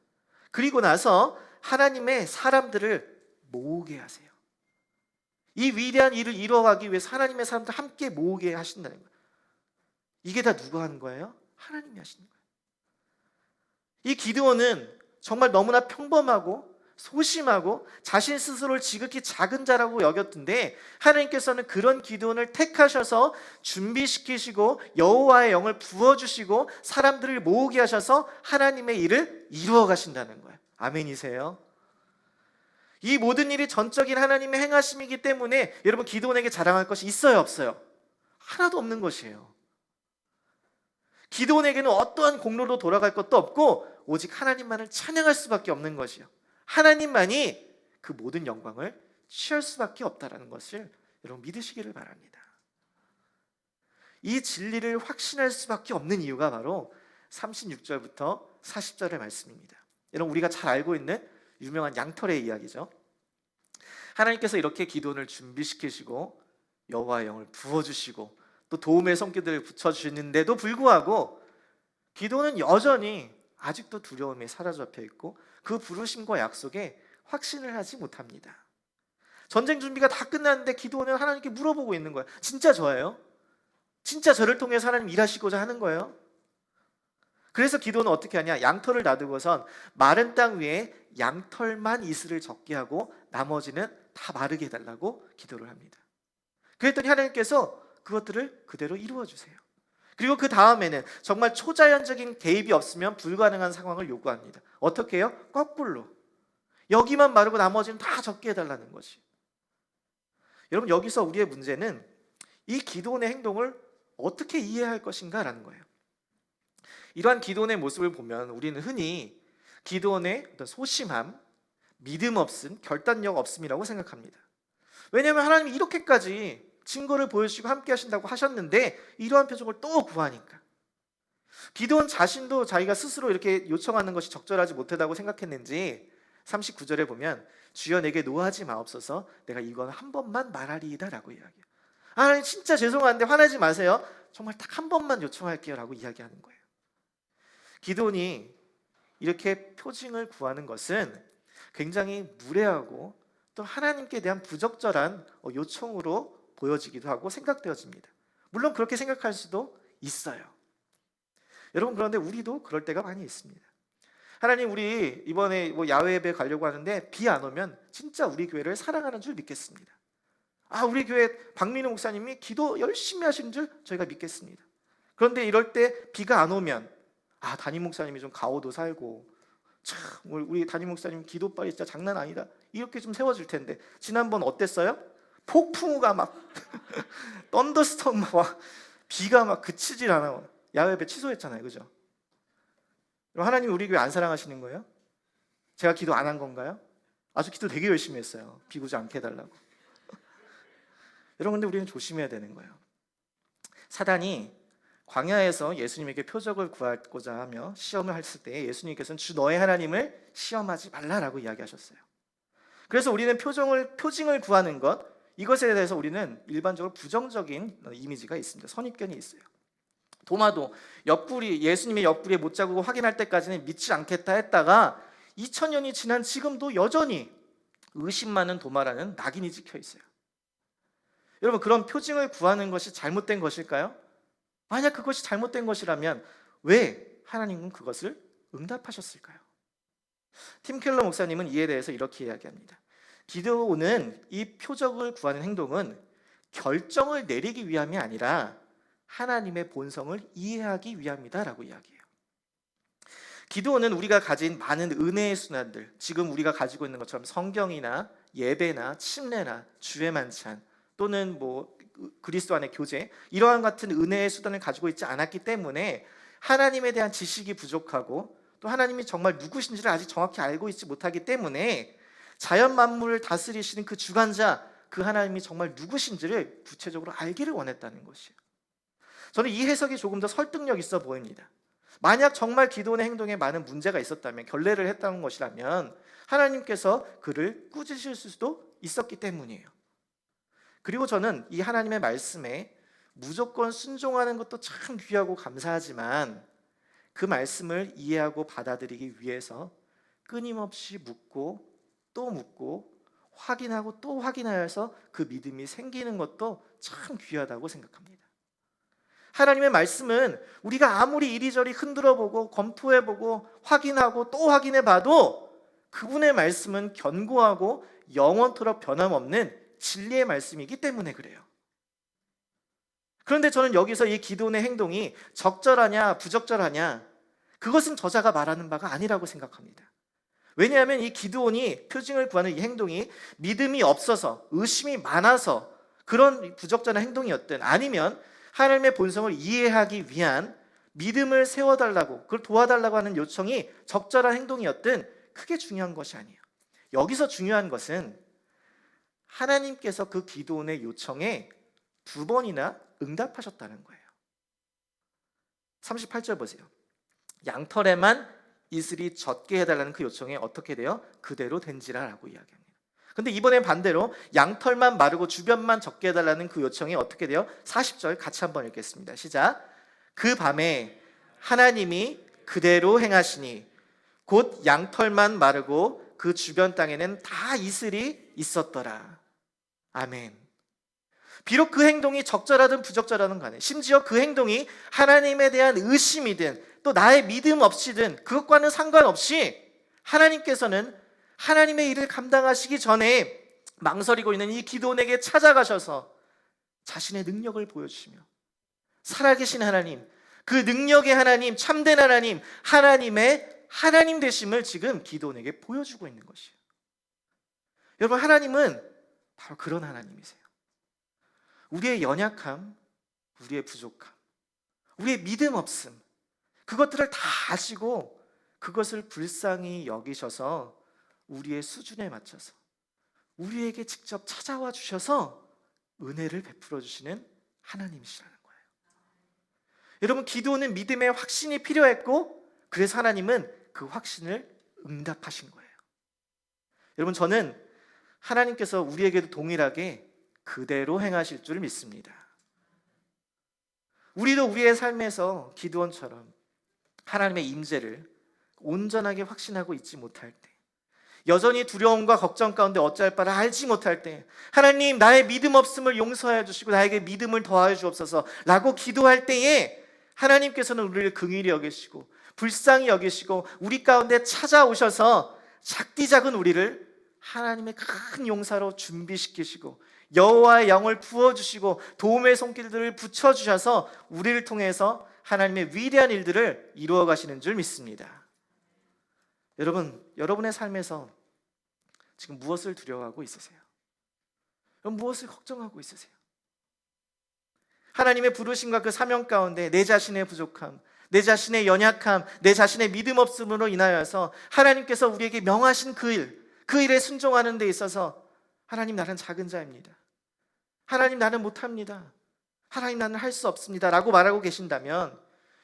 그리고 나서 하나님의 사람들을 모으게 하세요. 이 위대한 일을 이루어가기 위해서 하나님의 사람들 함께 모으게 하신다는 거예요. 이게 다 누가 하는 거예요? 하나님이 하시는 거예요. 이 기드온은 정말 너무나 평범하고 소심하고 자신 스스로를 지극히 작은 자라고 여겼던데 하나님께서는 그런 기드온을 택하셔서 준비시키시고 여호와의 영을 부어주시고 사람들을 모으게 하셔서 하나님의 일을 이루어 가신다는 거예요. 아멘이세요? 이 모든 일이 전적인 하나님의 행하심이기 때문에 여러분, 기드온에게 자랑할 것이 있어요, 없어요? 하나도 없는 것이에요. 기드온에게는 어떠한 공로로 돌아갈 것도 없고 오직 하나님만을 찬양할 수밖에 없는 것이요, 하나님만이 그 모든 영광을 취할 수밖에 없다는 것을 여러분 믿으시기를 바랍니다. 이 진리를 확신할 수밖에 없는 이유가 바로 36절부터 40절의 말씀입니다. 여러분, 우리가 잘 알고 있는 유명한 양털의 이야기죠. 하나님께서 이렇게 기드온을 준비시키시고 여호와의 영을 부어주시고 또 도움의 손길들을 붙여주시는데도 불구하고 기드온은 여전히 아직도 두려움에 사로잡혀 있고 그 부르심과 약속에 확신을 하지 못합니다. 전쟁 준비가 다 끝났는데 기드온은 하나님께 물어보고 있는 거예요. 진짜 저예요? 진짜 저를 통해서 하나님 일하시고자 하는 거예요? 그래서 기도는 어떻게 하냐? 양털을 놔두고선 마른 땅 위에 양털만 이슬을 적게 하고 나머지는 다 마르게 해달라고 기도를 합니다. 그랬더니 하나님께서 그것들을 그대로 이루어 주세요. 그리고 그 다음에는 정말 초자연적인 개입이 없으면 불가능한 상황을 요구합니다. 어떻게 해요? 거꾸로. 여기만 마르고 나머지는 다 적게 해달라는 것이. 여러분, 여기서 우리의 문제는 이 기도원의 행동을 어떻게 이해할 것인가 라는 거예요. 이러한 기도원의 모습을 보면 우리는 흔히 기도원의 어떤 소심함, 믿음 없음, 결단력 없음이라고 생각합니다. 왜냐하면 하나님이 이렇게까지 증거를 보여주시고 함께 하신다고 하셨는데 이러한 표적을 또 구하니까. 기도원 자신도 자기가 스스로 이렇게 요청하는 것이 적절하지 못하다고 생각했는지 39절에 보면 주여 내게 노하지 마옵소서 내가 이건 한 번만 말하리이다 라고 이야기해요. 하나님 진짜 죄송한데 화내지 마세요. 정말 딱 한 번만 요청할게요 라고 이야기하는 거예요. 기도원이 이렇게 표징을 구하는 것은 굉장히 무례하고 또 하나님께 대한 부적절한 요청으로 보여지기도 하고 생각되어집니다. 물론 그렇게 생각할 수도 있어요. 여러분, 그런데 우리도 그럴 때가 많이 있습니다. 하나님, 우리 이번에 야외 예배 가려고 하는데 비 안 오면 진짜 우리 교회를 사랑하는 줄 믿겠습니다. 우리 교회 박민우 목사님이 기도 열심히 하시는 줄 저희가 믿겠습니다. 그런데 이럴 때 비가 안 오면 담임 목사님이 좀 가오도 살고 참 우리 담임 목사님 기도빨이 진짜 장난 아니다 이렇게 좀 세워질 텐데 지난번 어땠어요? 폭풍우가 막 썬더스톰 막 비가 막 그치질 않아. 야외 예배 취소했잖아요, 그죠? 그럼 하나님 우리 교회 안 사랑하시는 거예요? 제가 기도 안 한 건가요? 아주 기도 되게 열심히 했어요. 비 오지 않게 해달라고. 여러분, 근데 우리는 조심해야 되는 거예요. 사단이 광야에서 예수님에게 표적을 구하고자 하며 시험을 했을 때 예수님께서는 주 너의 하나님을 시험하지 말라라고 이야기하셨어요. 그래서 우리는 표징을 구하는 것, 이것에 대해서 우리는 일반적으로 부정적인 이미지가 있습니다. 선입견이 있어요. 도마도 예수님의 옆구리에 못자국을 확인할 때까지는 믿지 않겠다 했다가 2000년이 지난 지금도 여전히 의심 많은 도마라는 낙인이 찍혀 있어요. 여러분, 그런 표징을 구하는 것이 잘못된 것일까요? 만약 그것이 잘못된 것이라면 왜 하나님은 그것을 응답하셨을까요? 팀 켈러 목사님은 이에 대해서 이렇게 이야기합니다. 기도는 이 표적을 구하는 행동은 결정을 내리기 위함이 아니라 하나님의 본성을 이해하기 위함이다 라고 이야기해요. 기도는 우리가 가진 많은 은혜의 순환들, 지금 우리가 가지고 있는 것처럼 성경이나 예배나 침례나 주의 만찬 또는 그리스도 안의 교제, 이러한 같은 은혜의 수단을 가지고 있지 않았기 때문에 하나님에 대한 지식이 부족하고 또 하나님이 정말 누구신지를 아직 정확히 알고 있지 못하기 때문에 자연 만물을 다스리시는 그 주관자, 그 하나님이 정말 누구신지를 구체적으로 알기를 원했다는 것이에요. 저는 이 해석이 조금 더 설득력 있어 보입니다. 만약 정말 기도원의 행동에 많은 문제가 있었다면, 결례를 했다는 것이라면 하나님께서 그를 꾸짖으실 수도 있었기 때문이에요. 그리고 저는 이 하나님의 말씀에 무조건 순종하는 것도 참 귀하고 감사하지만 그 말씀을 이해하고 받아들이기 위해서 끊임없이 묻고 또 묻고 확인하고 또 확인하여서 그 믿음이 생기는 것도 참 귀하다고 생각합니다. 하나님의 말씀은 우리가 아무리 이리저리 흔들어보고 검토해보고 확인하고 또 확인해봐도 그분의 말씀은 견고하고 영원토록 변함없는 진리의 말씀이기 때문에 그래요. 그런데 저는 여기서 이 기도원의 행동이 적절하냐 부적절하냐, 그것은 저자가 말하는 바가 아니라고 생각합니다. 왜냐하면 이 기도원이 표징을 구하는 이 행동이 믿음이 없어서 의심이 많아서 그런 부적절한 행동이었든 아니면 하나님의 본성을 이해하기 위한 믿음을 세워달라고, 그걸 도와달라고 하는 요청이 적절한 행동이었든 크게 중요한 것이 아니에요. 여기서 중요한 것은 하나님께서 그 기도원의 요청에 2번이나 응답하셨다는 거예요. 38절 보세요. 양털에만 이슬이 젖게 해달라는 그 요청에 어떻게 돼요? 그대로 된지라 라고 이야기합니다. 근데 이번엔 반대로 양털만 마르고 주변만 젖게 해달라는 그 요청이 어떻게 돼요? 40절 같이 한번 읽겠습니다. 시작. 그 밤에 하나님이 그대로 행하시니 곧 양털만 마르고 그 주변 땅에는 다 이슬이 있었더라. 아멘. 비록 그 행동이 적절하든 부적절하든 간에, 심지어 그 행동이 하나님에 대한 의심이든 또 나의 믿음 없이든 그것과는 상관없이 하나님께서는 하나님의 일을 감당하시기 전에 망설이고 있는 이 기도원에게 찾아가셔서 자신의 능력을 보여주시며 살아계신 하나님, 그 능력의 하나님, 참된 하나님, 하나님의 하나님 되심을 지금 기도원에게 보여주고 있는 것이에요. 여러분, 하나님은 바로 그런 하나님이세요. 우리의 연약함, 우리의 부족함, 우리의 믿음 없음, 그것들을 다 아시고 그것을 불쌍히 여기셔서 우리의 수준에 맞춰서 우리에게 직접 찾아와 주셔서 은혜를 베풀어 주시는 하나님이시라는 거예요. 여러분, 기도는 믿음의 확신이 필요했고 그래서 하나님은 그 확신을 응답하신 거예요. 여러분, 저는 하나님께서 우리에게도 동일하게 그대로 행하실 줄 믿습니다. 우리도 우리의 삶에서 기도원처럼 하나님의 임재를 온전하게 확신하고 있지 못할 때, 여전히 두려움과 걱정 가운데 어찌할 바를 알지 못할 때, 하나님 나의 믿음 없음을 용서하여 주시고 나에게 믿음을 더하여 주옵소서 라고 기도할 때에 하나님께서는 우리를 긍휼히 여기시고 불쌍히 여기시고 우리 가운데 찾아오셔서 작디 작은 우리를 하나님의 큰 용사로 준비시키시고 여호와의 영을 부어주시고 도움의 손길들을 붙여주셔서 우리를 통해서 하나님의 위대한 일들을 이루어 가시는 줄 믿습니다. 여러분, 여러분의 삶에서 지금 무엇을 두려워하고 있으세요? 무엇을 걱정하고 있으세요? 하나님의 부르심과 그 사명 가운데 내 자신의 부족함, 내 자신의 연약함, 내 자신의 믿음 없음으로 인하여서 하나님께서 우리에게 명하신 그 일에 순종하는 데 있어서 하나님 나는 작은 자입니다, 하나님 나는 못합니다, 하나님 나는 할 수 없습니다 라고 말하고 계신다면,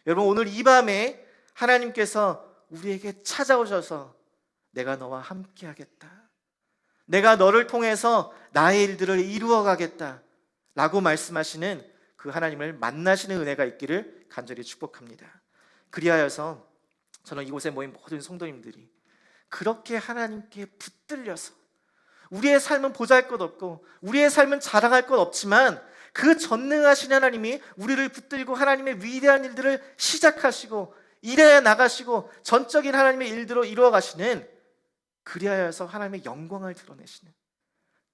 여러분 오늘 이 밤에 하나님께서 우리에게 찾아오셔서 내가 너와 함께 하겠다, 내가 너를 통해서 나의 일들을 이루어 가겠다 라고 말씀하시는 그 하나님을 만나시는 은혜가 있기를 간절히 축복합니다. 그리하여서 저는 이곳에 모인 모든 성도님들이 그렇게 하나님께 붙들려서 우리의 삶은 보잘것없고 우리의 삶은 자랑할 것 없지만 그 전능하신 하나님이 우리를 붙들고 하나님의 위대한 일들을 시작하시고 일해 나가시고 전적인 하나님의 일들로 이루어 가시는, 그리하여서 하나님의 영광을 드러내시는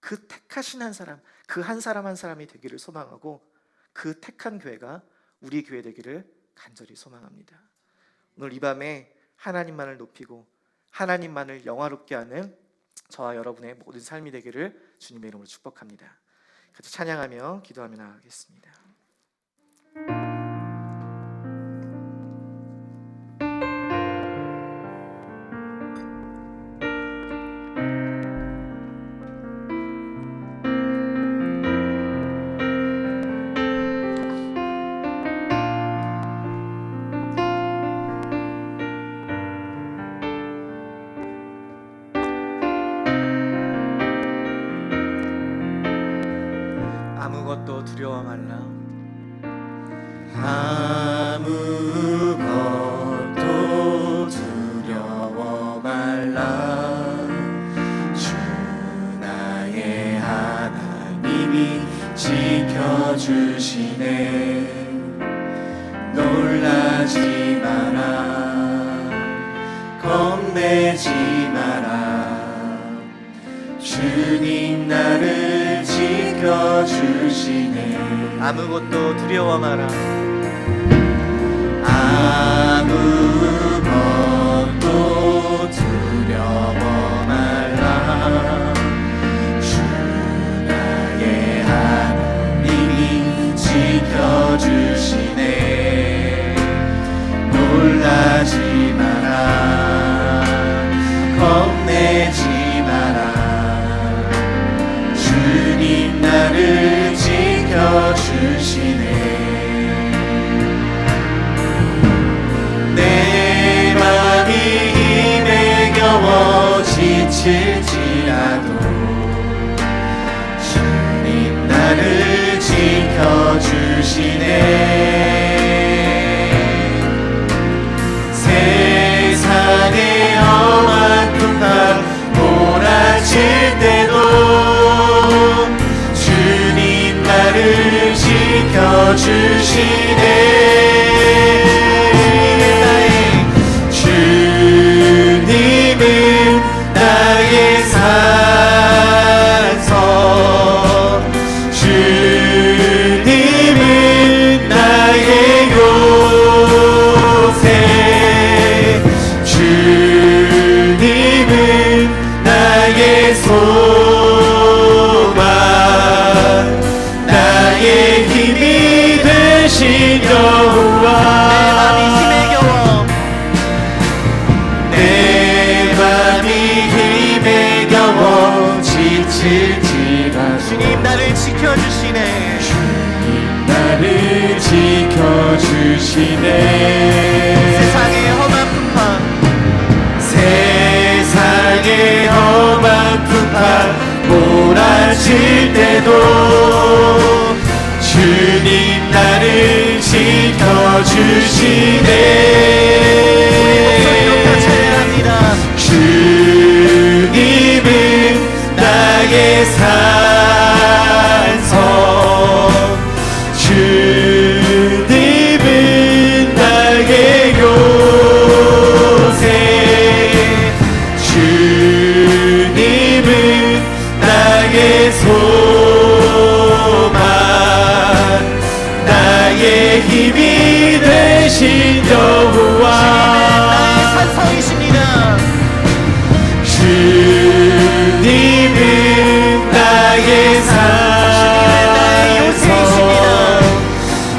그 택하신 한 사람, 그 한 사람 한 사람이 되기를 소망하고 그 택한 교회가 우리 교회 되기를 간절히 소망합니다. 오늘 이 밤에 하나님만을 높이고 하나님만을 영화롭게 하는 저와 여러분의 모든 삶이 되기를 주님의 이름으로 축복합니다. 같이 찬양하며 기도하며 나가겠습니다. 아무것도 두려워 말라, 아무것도 두려워 말라. 주 나의 하나님이 지켜주시네. 놀라지 마라, 겁내지 마라. 주님 나를 지켜주시네. 아무것도 두려워 마라, 아무것도 두려워 말라. 주 나의 하나님이 지켜주시네. 놀라지 마라, 겁내지 마라. 주님 나를 지켜주시네. 내 맘이 힘에 겨워 지칠지라도 주님 나를 지켜주시네. 세상에 험한 풍파 몰아칠 때도 주님 나를 지켜주시네. 주시네. 세상의 험한 풍파, 세상의 험한 풍파 몰아칠 때도 주님 나를 지켜주시네. 목소리로 찬양합니다. 주님은 나의 산성, 주님은 나의 요새, 주님은 나의 소망, 나의 힘이 되신 여호와. 나의 산성이십니다. 주님은 나의 산성,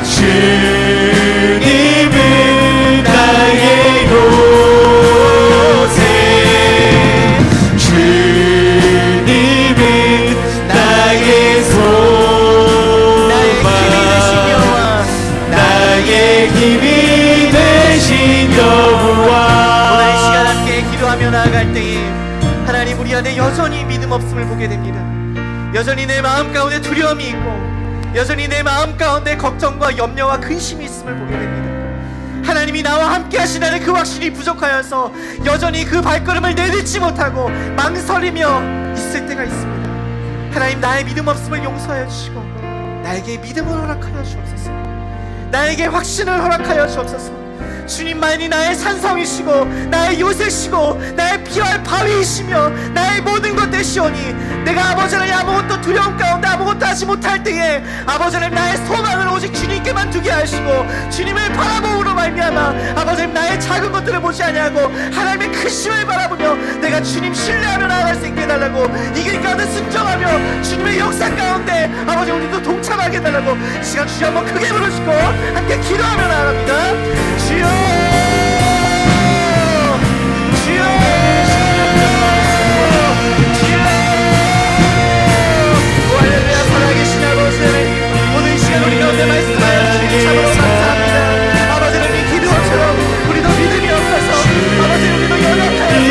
주님은 나의 요새, 주님은 나의 소망, 나의 힘이 되신 여호와. 오늘 이 시간 함께 기도하며 나아갈 때에 하나님 우리 안에 여전히 믿음 없음을 보게 됩니다. 여전히 내 마음 가운데 두려움이 있고 여전히 내 마음 가운데 걱정과 염려와 근심이 있음을 보게 됩니다. 하나님이 나와 함께 하시다는 그 확신이 부족하여서 여전히 그 발걸음을 내딛지 못하고 망설이며 있을 때가 있습니다. 하나님 나의 믿음 없음을 용서하여 주시고 나에게 믿음을 허락하여 주옵소서. 나에게 확신을 허락하여 주옵소서. 주님만이 나의 산성이시고 나의 요새시고 나의 피할 바위이시며 나의 모든 것 되시오니 내가 아버지 하나님 아무것도 두려움 가운데 아무것도 하지 못할 때에 아버지 하나님 나의 소망을 오직 주님께만 두게 하시고 주님을 바라보므로 말미암아 아버지 하나님 나의 작은 것들을 보지 아니하고 하나님의 크심을 바라보며 내가 주님 신뢰하며 나아갈 수 있게 해달라고, 이 길 가운데 순종하며 주님의 역사 가운데 아버지 우리도 동참하게 해달라고 이 시간 주여 한번 크게 부르시고 함께 기도하며 나아갑니다. 주여, 주여, 주여. 오 할렐루야. 살아계신 아버지 하나님, 오늘 이 시간 우리 가운데 말씀하여 주시니 참으로 감사합니다. 아버지 하나님 기도처럼 우리도 믿음이 없어서 아버지 우리도 연약하여서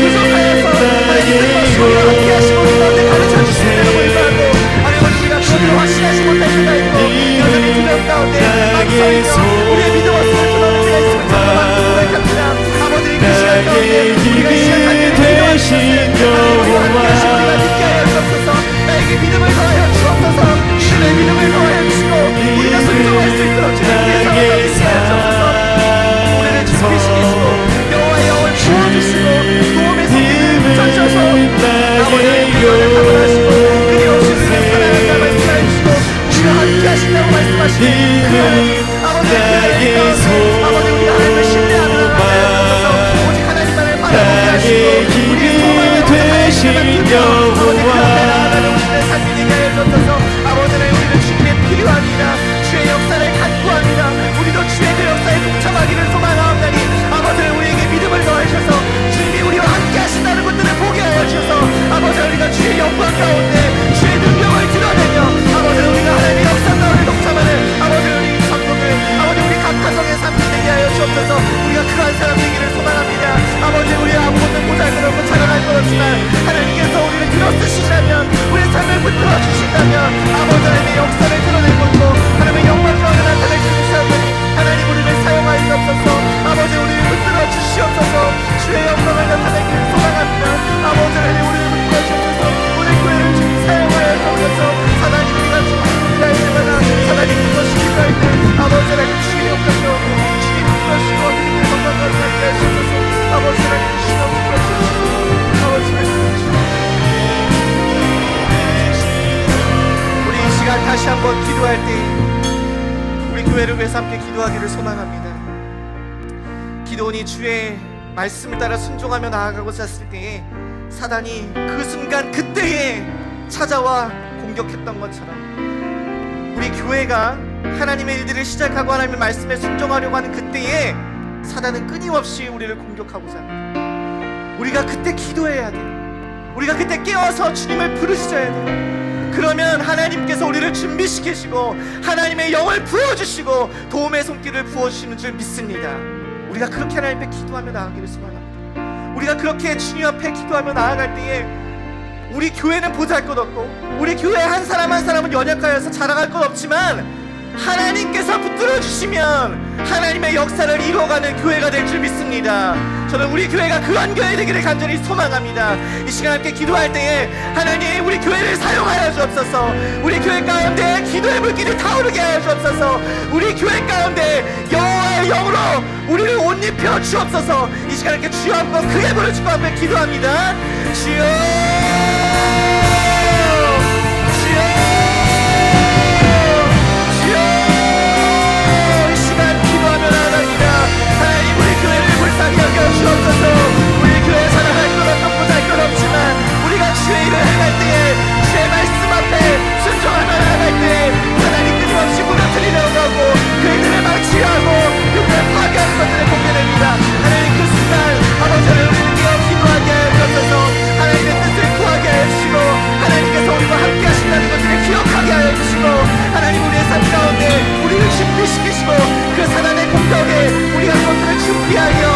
부족하여서 하나님의 것으로 함께 하시고 우리 가운데 가르쳐 주시는 대로 불구하고 하나님 우리가 그것으로 확신하지 못할 때가 있고 여전히 두려움 가운데 망설이며 우리의 믿음 없음을 드러낼 때가 있음을 고백합니다. 아버지 그 시간 가운데 우리가 이 시간 함께 되신 여호와 우리가 믿게 하여 주옵소서. 나에게 믿음을 더하여 주옵소서. 주의 믿음을 더하여 주시고 우리가 순종할 수 있도록 주님께서 믿게 하여 주옵소서. 우리를 지키시고 여호와의 영을 부어주시고 도움의 손길을 붙여주셔서 아버지의 믿음을 가만하시고 끊임없이 우리를 사랑한다 말씀하여 주시고 우리가 함께 하신다고 말씀하시니 그 하나님 아버지의 그 하나님 가운데 아버지 우리가 하나님을 신뢰하며 나아가서 오직 하나님만을 바라보게 하시고 우리의 소망을 되신 여호와 나아가는 우리의 삶이 되게 하여 주옵소서. 아버지는 우리는 주님의 필요합니다. 주의 역사를 간구합니다. 우리도 주의 그 역사에 동참하기를 소망하옵나니 아버지는 우리에게 믿음을 더하셔서 주님이 우리와 함께 하신다는 것들을 보게 하여 주셔서 아버지 우리가 주의 영광 가운데 주의 능력을 드러내며 아버지 우리가 하나님의 역사 가운데 동참하는 아버지 우리 성도들 아버지 우리 각 가정의 삶이 되게 하여 주옵소서. 우리가 그러한 사람 되기를 소망합니다. 아버지 우리 아무것도 보잘것없고 자랑할 것 없지만 하나님께서 우리를 들어쓰시다면 우리의 삶을 붙들어 주신다면 아버지 하나님의 역사를 드러낼 것도 하나님의 영광 가운데 나타낼 수 있는 사람들이 하나님 우리를 사용하여 주옵소서. 아버지 우리를 붙들어 주시옵소서. 주의 영광을 나타내기를 소망합니다. 아버지 하나님 우리를 붙들어 주옵소서. 우리 교회를 주님 사용하여 주옵소서. 사단이 우리가 주님을 할 때마다 사단이 그것이 기도할 때 아버지 하나님 주의 역사를 주님 붙들어주시고 주님의 영광을 나타내게 하시옵소서. 아버지 하나님 주님 붙들어주시옵소서. 아버지 하나님 우리 이 시간 다시 한번 기도할 때 우리 교회를 위해서 함께 기도하기를 소망합니다. 기도원이 주의 말씀을 따라 순종하며 나아가고자 했을 때에 사단이 그 순간 그때에 찾아와 공격했던 것처럼 우리 교회가 하나님의 일들을 시작하고 하나님의 말씀에 순종하려고 하는 그때에 사단은 끊임없이 우리를 공격하고자 합니다. 우리가 그때 기도해야 돼요. 우리가 그때 깨어서 주님을 부르짖어야 돼요. 그러면 하나님께서 우리를 준비시키시고 하나님의 영을 부어주시고 도움의 손길을 부어주시는 줄 믿습니다. 우리가 그렇게 하나님 앞에 기도하며 나아가기를 소망합니다. 우리가 그렇게 주님 앞에 기도하며 나아갈 때에 우리 교회는 보잘것없고 우리 교회 한 사람 한 사람은 연약하여서 자랑할 것 없지만 하나님께서 붙들어 주시면 하나님의 역사를 이루어가는 교회가 될 줄 믿습니다. 저는 우리 교회가 그런 교회 되기를 간절히 소망합니다. 이 시간 함께 기도할 때에 하나님 우리 교회를 사용하여 주옵소서. 우리 교회 가운데 기도의 물길이 타오르게 하여 주옵소서. 우리 교회 가운데 여호와의 영으로 우리를 옷 입혀 주옵소서. 이 시간 함께 주여 한번 크게 부르시고 함께 기도합니다. 주여 주옵소서. 우리 교회 살아갈 것 없고 보잘 것 없지만 우리가 주의 일을 행할 때에 주의 말씀 앞에 순종하며 나아갈 때에 하나님 끊임없이 무너뜨리려고 하고 그들을 망치하고 그들을 파괴하는 것들을 보게 됩니다. 하나님 그 순간 아버지를 우리를 깨어 기도하게 하여 주옵소서. 하나님의 뜻을 구하게 하여 주시고 하나님께서 우리와 함께 하신다는 것들을 기억하게 하여 주시고 하나님 우리의 삶 가운데 우리를 준비시키시고 그 사단의 공격에 우리가 그것들을 준비하여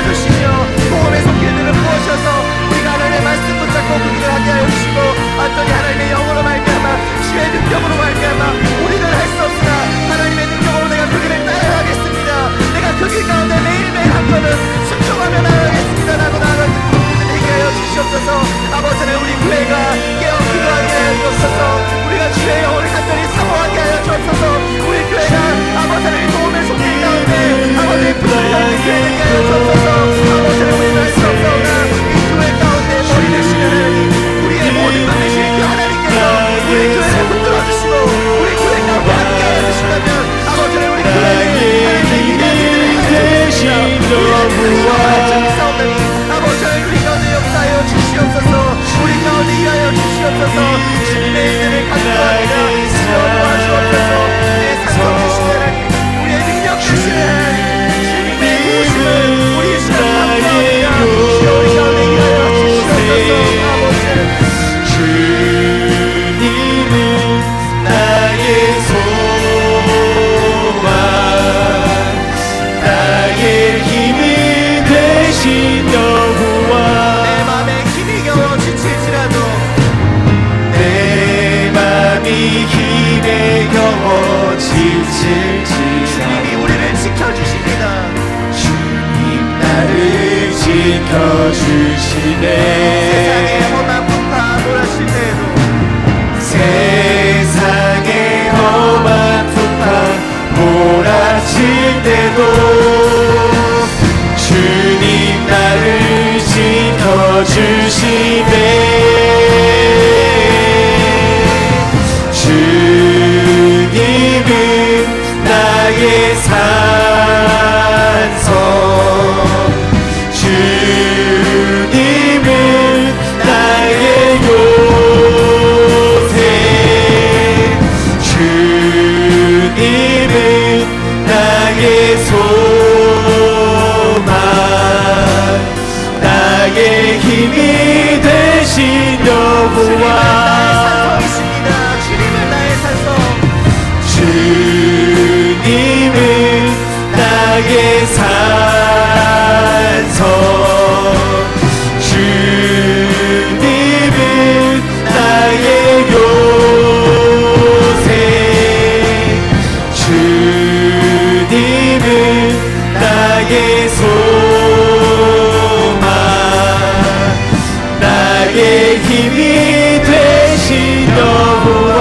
주시며 도움의 손길들을 부어셔서 우리가 하나님의 말씀 붙잡고 그 길을 하게 하여 주시고 완전히 하나님의 영으로 말미암아 주의 능력으로 말미암아 우리는 할 수 없으나 하나님의 능력으로 내가 그 길을 따라가겠습니다. 내가 그 길 가운데 매일매일 한 번은 순종하며 나아가겠습니다 라고 나아가는 분들을 되게 하여 주시옵소서. 아버지는 우리 교회가 깨어 기도하게 하여 주옵소서. 우리가 주의 영을 간절히 사모하게 하여 주옵소서. 우리 교회가 아버지를 도움의 손길 가운데 아버지의 불을 향해 되게 하여 주옵소서. 아버지를 우리가 할 수 없사오나 이 교회 가운데 머리 되시는 하나님 우리의 모든 것 되시는 그 하나님께서 우리 교회를 붙들어 주시고 우리 교회 가운데 함께 하여 주신다면 아버지를 우리 교회에 하나님의 기대들을 행하여 주시옵소서. 우리가 발전이 싸움나니 아버지를 우리 가운데 역사하여 주시옵소서. 우리 가운데 일하여 주시옵소서. 주님의 일들을 감사합니다. 주여 도와주옵소서. 내 산성 주시는 하나님 우리의 능력 주시는 하나님 주님의 도우심을 우리 시간 감사합니다. 주여 우리 가운데 일하여 주시옵소서. 아버지 주님은 나의 소망 나의 힘이 되신 여호와 내 맘에 힘이 겨워 지칠지라도 내 맘이 힘에 겨워 지칠지라도 주님이 우리를 지켜주십니다. 주님 나를 지켜주시네. 세상의 험한 풍파 몰아칠 때에도 세상의 험한 풍파 몰아칠 때도 주님 나를 지켜주시네. 주님은 나의 산성 주님은 나의 요새 주님은 나의 소망 나의 힘이 되신 여호와 산성이십니다. 주님은 나의 산성 주님은 나의 산성 주님은 나의 요새 주님은 나의 소망 나의 힘이 되신 여호와.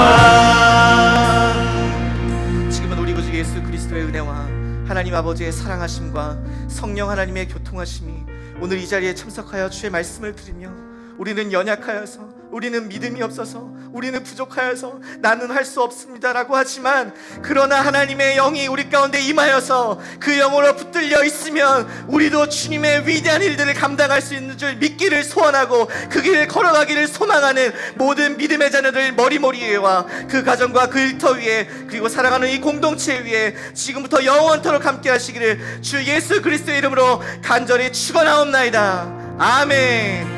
지금은 우리 구주 예수 그리스도의 은혜와 하나님 아버지의 사랑하심과 성령 하나님의 교통하심이 오늘 이 자리에 참석하여 주의 말씀을 들으며 우리는 연약하여서 우리는 믿음이 없어서 우리는 부족하여서 나는 할 수 없습니다 라고 하지만 그러나 하나님의 영이 우리 가운데 임하여서 그 영으로 붙들려 있으면 우리도 주님의 위대한 일들을 감당할 수 있는 줄 믿기를 소원하고 그 길을 걸어가기를 소망하는 모든 믿음의 자녀들 머리머리 위에와 그 가정과 그 일터 위에 그리고 살아가는 이 공동체 위에 지금부터 영원토록 함께 하시기를 주 예수 그리스도의 이름으로 간절히 축원하옵나이다. 아멘.